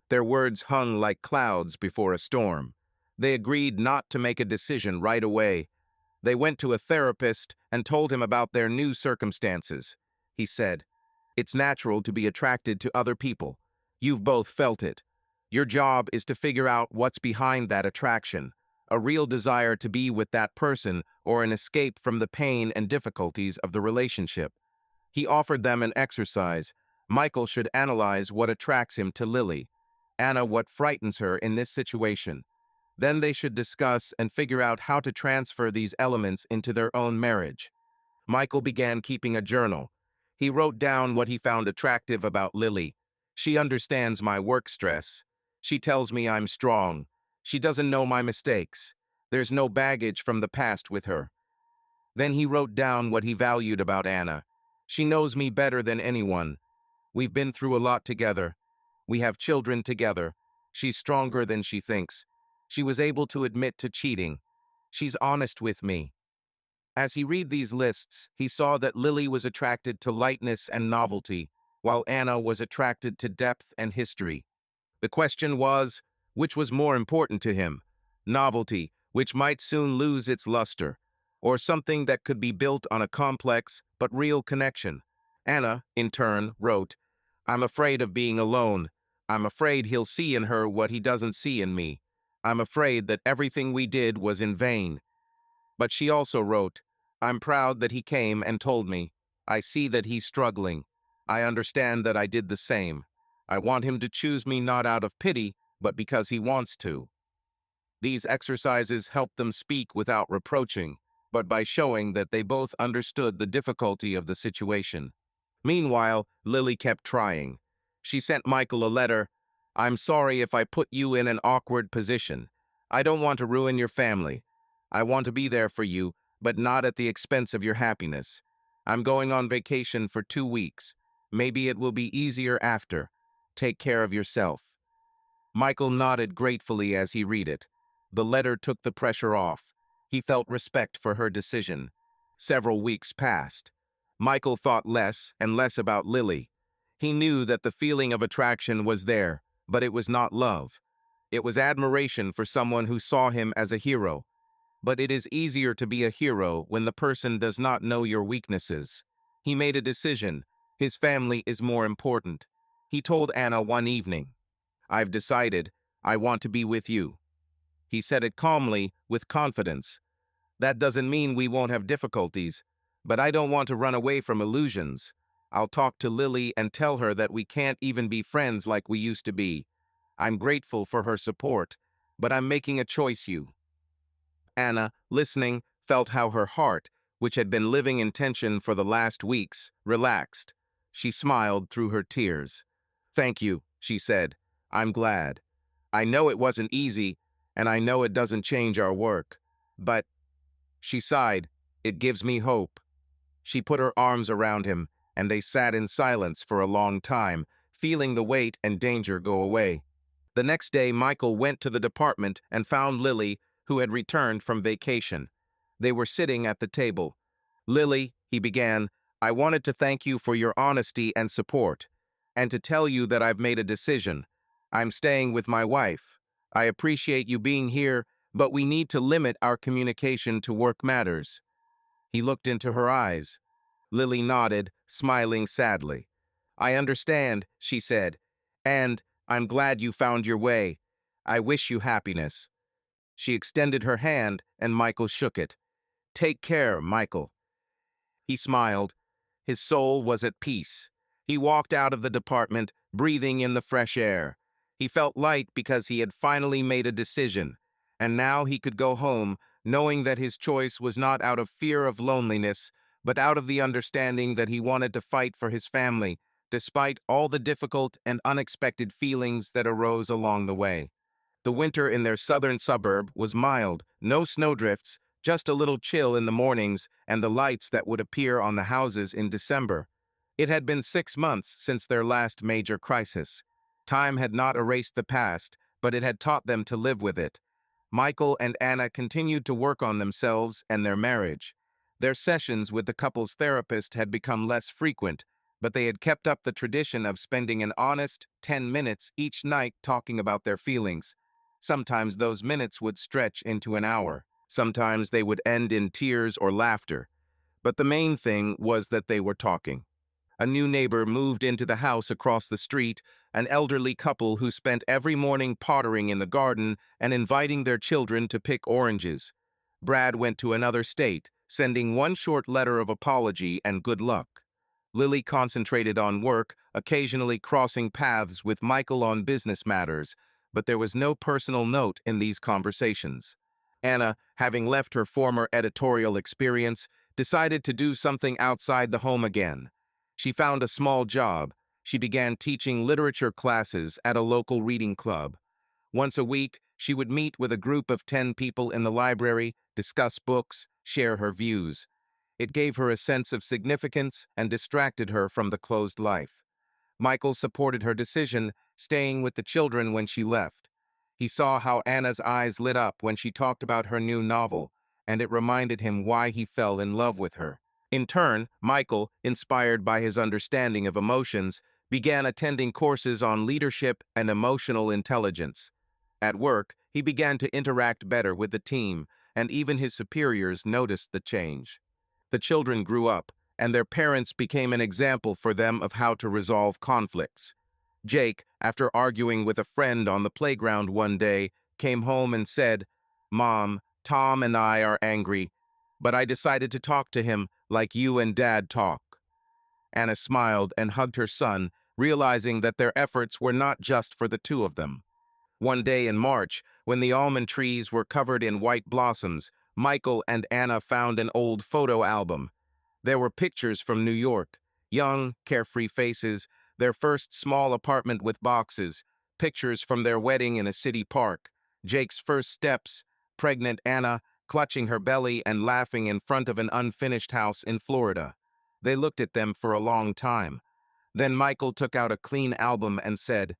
Their words hung like clouds before a storm. They agreed not to make a decision right away. They went to a therapist and told him about their new circumstances. He said, "It's natural to be attracted to other people. You've both felt it. Your job is to figure out what's behind that attraction, a real desire to be with that person or an escape from the pain and difficulties of the relationship." He offered them an exercise. Michael should analyze what attracts him to Lily, Anna what frightens her in this situation. Then they should discuss and figure out how to transfer these elements into their own marriage. Michael began keeping a journal. He wrote down what he found attractive about Lily. "She understands my work stress. She tells me I'm strong. She doesn't know my mistakes. There's no baggage from the past with her." Then he wrote down what he valued about Anna. "She knows me better than anyone. We've been through a lot together. We have children together. She's stronger than she thinks. She was able to admit to cheating. She's honest with me." As he read these lists, he saw that Lily was attracted to lightness and novelty, while Anna was attracted to depth and history. The question was, which was more important to him? Novelty, which might soon lose its luster, or something that could be built on a complex but real connection? Anna, in turn, wrote, "I'm afraid of being alone. I'm afraid he'll see in her what he doesn't see in me. I'm afraid that everything we did was in vain." But she also wrote, "I'm proud that he came and told me. I see that he's struggling. I understand that I did the same. I want him to choose me not out of pity, but because he wants to." These exercises helped them speak without reproaching, but by showing that they both understood the difficulty of the situation. Meanwhile, Lily kept trying. She sent Michael a letter. "I'm sorry if I put you in an awkward position. I don't want to ruin your family. I want to be there for you, but not at the expense of your happiness. I'm going on vacation for 2 weeks. Maybe it will be easier after. Take care of yourself." Michael nodded gratefully as he read it. The letter took the pressure off. He felt respect for her decision. Several weeks passed. Michael thought less and less about Lily. He knew that the feeling of attraction was there, but it was not love. It was admiration for someone who saw him as a hero. But it is easier to be a hero when the person does not know your weaknesses. He made a decision. His family is more important. He told Anna one evening, "I've decided. I want to be with you." He said it calmly, with confidence. "That doesn't mean we won't have difficulties, but I don't want to run away from illusions. I'll talk to Lily and tell her that we can't even be friends like we used to be. I'm grateful for her support, but I'm making a choice you." Anna, listening, felt how her heart, which had been living in tension for the last weeks, relaxed. She smiled through her tears. "Thank you," she said. "I'm glad. I know it wasn't easy, and I know it doesn't change our work. But," she sighed, "it gives me hope." She put her arms around him, and they sat in silence for a long time, feeling the weight and danger go away. The next day, Michael went to the department and found Lily, who had returned from vacation. They were sitting at the table. "Lily," he began, "I wanted to thank you for your honesty and support, and to tell you that I've made a decision. I'm staying with my wife. I appreciate you being here, but we need to limit our communication to work matters." He looked into her eyes. Lily nodded, smiling sadly. "I understand," she said, "and I'm glad you found your way. I wish you happiness." She extended her hand, and Michael shook it. "Take care, Michael." He smiled. His soul was at peace. He walked out of the department, breathing in the fresh air. He felt light because he had finally made a decision, and now he could go home, knowing that his choice was not out of fear of loneliness, but out of the understanding that he wanted to fight for his family, despite all the difficult and unexpected feelings that arose along the way. The winter in their southern suburb was mild, no snowdrifts, just a little chill in the mornings and the lights that would appear on the houses in December. It had been 6 months since their last major crisis. Time had not erased the past, but it had taught them to live with it. Michael and Anna continued to work on themselves and their marriage. Their sessions with the couple's therapist had become less frequent, but they had kept up the tradition of spending an honest 10 minutes each night talking about their feelings. Sometimes those minutes would stretch into an hour. Sometimes they would end in tears or laughter. But the main thing was that they were talking. A new neighbor moved into the house across the street, an elderly couple who spent every morning pottering in the garden and inviting their children to pick oranges. Brad went to another state, sending one short letter of apology and good luck. Lily concentrated on work, occasionally crossing paths with Michael on business matters, but there was no personal note in these conversations. Anna, having left her former editorial experience, decided to do something outside the home again. She found a small job. She began teaching literature classes at a local reading club. Once a week, she would meet with a group of 10 people in the library, discuss books, share her views. It gave her a sense of significance and distracted her from the closed life. Michael supported her decision, staying with the children when she left. He saw how Anna's eyes lit up when she talked about her new novel, and it reminded him why he fell in love with her. In turn, Michael, inspired by his understanding of emotions, began attending courses on leadership and emotional intelligence. At work, he began to interact better with the team, and even his superiors noticed the change. The children grew up, and their parents became an example for them of how to resolve conflicts. Jake, after arguing with a friend on the playground one day, came home and said, "Mom, Tom and I are angry, but I decided to talk to him like you and Dad talk." Anna smiled and hugged her son, realizing that their efforts were not just for the two of them. One day in March, when the almond trees were covered in white blossoms, Michael and Anna found an old photo album. There were pictures from New York, young, carefree faces, their first small apartment with boxes, pictures from their wedding in a city park, Jake's first steps, pregnant Anna clutching her belly and laughing in front of an unfinished house in Florida. They looked at them for a long time. Then Michael took out a clean album and said,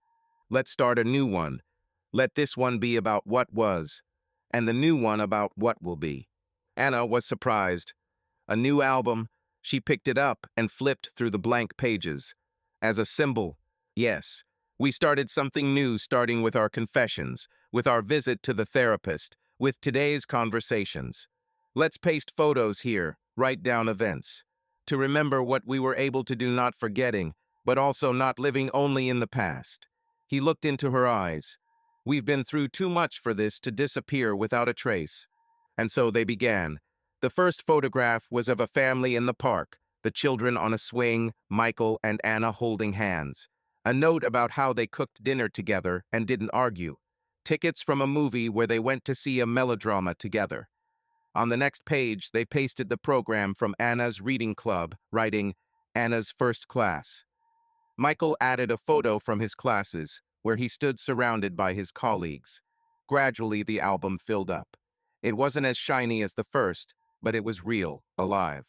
"Let's start a new one. Let this one be about what was, and the new one about what will be." Anna was surprised. A new album. She picked it up and flipped through the blank pages. As a symbol, yes, we started something new, starting with our confessions, with our visit to the therapist, with today's conversations. Let's paste photos here, write down events. To remember what we were able to do, not forgetting, but also not living only in the past. He looked into her eyes. We've been through too much for this to disappear without a trace. And so they began. The first photograph was of a family in the park, the children on a swing, Michael and Anna holding hands. A note about how they cooked dinner together and didn't argue. Tickets from a movie where they went to see a melodrama together. On the next page, they pasted the program from Anna's reading club, writing, "Anna's first class." Michael added a photo from his classes, where he stood surrounded by his colleagues. Gradually, the album filled up. It wasn't as shiny as the first, but it was real, alive.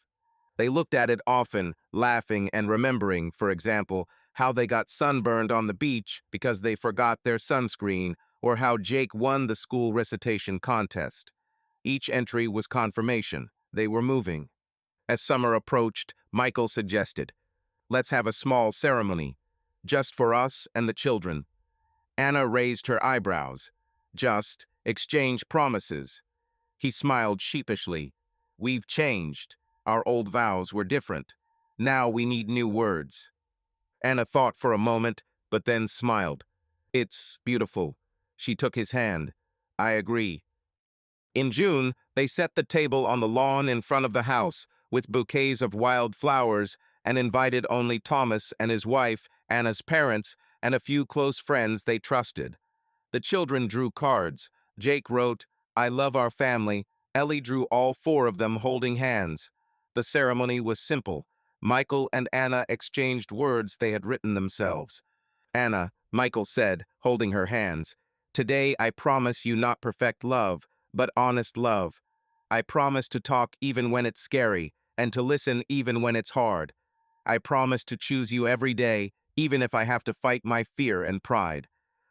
They looked at it often, laughing and remembering, for example, how they got sunburned on the beach because they forgot their sunscreen, or how Jake won the school recitation contest. Each entry was confirmation. They were moving. As summer approached, Michael suggested, "Let's have a small ceremony, just for us and the children." Anna raised her eyebrows. "Just exchange promises." He smiled sheepishly. "We've changed. Our old vows were different. Now we need new words." Anna thought for a moment, but then smiled. "It's beautiful." She took his hand. "I agree." In June, they set the table on the lawn in front of the house, with bouquets of wild flowers, and invited only Thomas and his wife, Anna's parents, and a few close friends they trusted. The children drew cards. Jake wrote, "I love our family." Ellie drew all four of them holding hands. The ceremony was simple. Michael and Anna exchanged words they had written themselves. "Anna," Michael said, holding her hands, "today I promise you not perfect love, but honest love. I promise to talk even when it's scary, and to listen even when it's hard. I promise to choose you every day, even if I have to fight my fear and pride.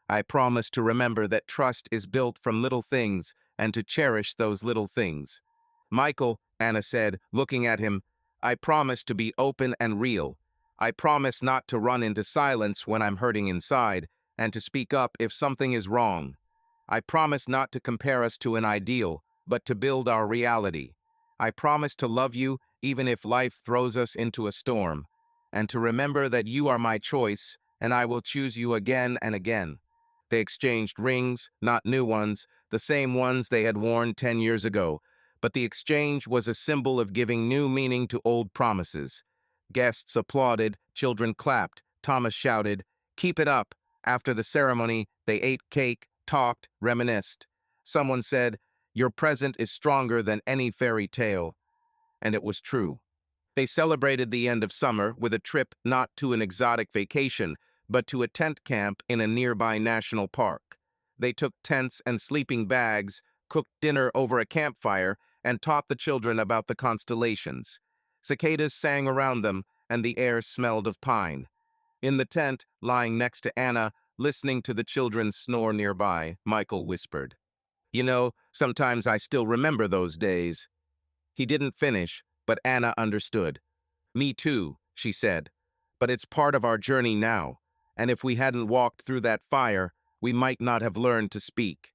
I promise to remember that trust is built from little things, and to cherish those little things." "Michael," Anna said, looking at him, "I promise to be open and real. I promise not to run into silence when I'm hurting inside, and to speak up if something is wrong." I promise not to compare us to an ideal, but to build our reality. I promise to love you even if life throws us into a storm, and to remember that you are my choice, and I will choose you again and again. They exchanged rings, not new ones, the same ones they had worn 10 years ago, but the exchange was a symbol of giving new meaning to old promises. Guests applauded, children clapped, Thomas shouted, "Keep it up!" After the ceremony, they ate cake, talked, reminisced. Someone said, "Your present is stronger than any fairy tale." And it was true. They celebrated the end of summer with a trip not to an exotic vacation, but to a tent camp in a nearby national park. They took tents and sleeping bags, cooked dinner over a campfire, and taught the children about the constellations. Cicadas sang around them, and the air smelled of pine. In the tent, lying next to Anna, listening to the children snore nearby, Michael whispered, "You know, sometimes I still remember those days." He didn't finish, but Anna understood. "Me too," she said. "But it's part of our journey now, and if we hadn't walked through that fire, we might not have learned to speak."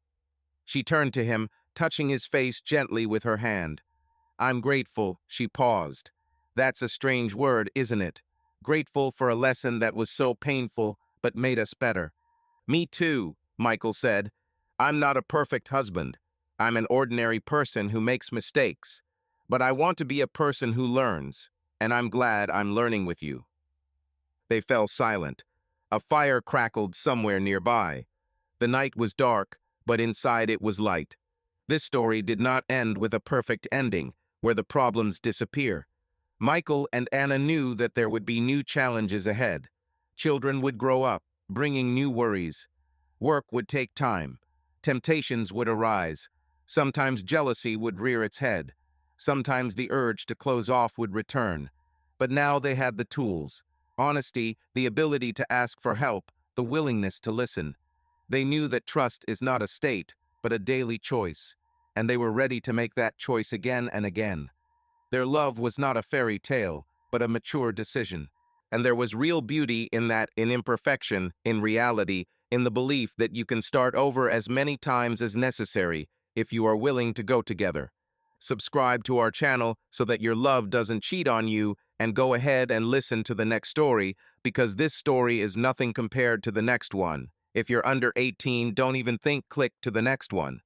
She turned to him, touching his face gently with her hand. "I'm grateful," she paused. "That's a strange word, isn't it? Grateful for a lesson that was so painful, but made us better." "Me too," Michael said. "I'm not a perfect husband. I'm an ordinary person who makes mistakes. But I want to be a person who learns, and I'm glad I'm learning with you." They fell silent. A fire crackled somewhere nearby. The night was dark, but inside it was light. This story did not end with a perfect ending, where the problems disappear. Michael and Anna knew that there would be new challenges ahead. Children would grow up, bringing new worries. Work would take time. Temptations would arise. Sometimes jealousy would rear its head. Sometimes the urge to close off would return. But now they had the tools: honesty, the ability to ask for help, the willingness to listen. They knew that trust is not a state, but a daily choice, and they were ready to make that choice again and again. Their love was not a fairy tale, but a mature decision. And there was real beauty in that, in imperfection, in reality, in the belief that you can start over as many times as necessary if you are willing to go together. Subscribe to our channel so that your love doesn't cheat on you, and go ahead and listen to the next story, because this story is nothing compared to the next one. If you're under 18, don't even think click to the next one.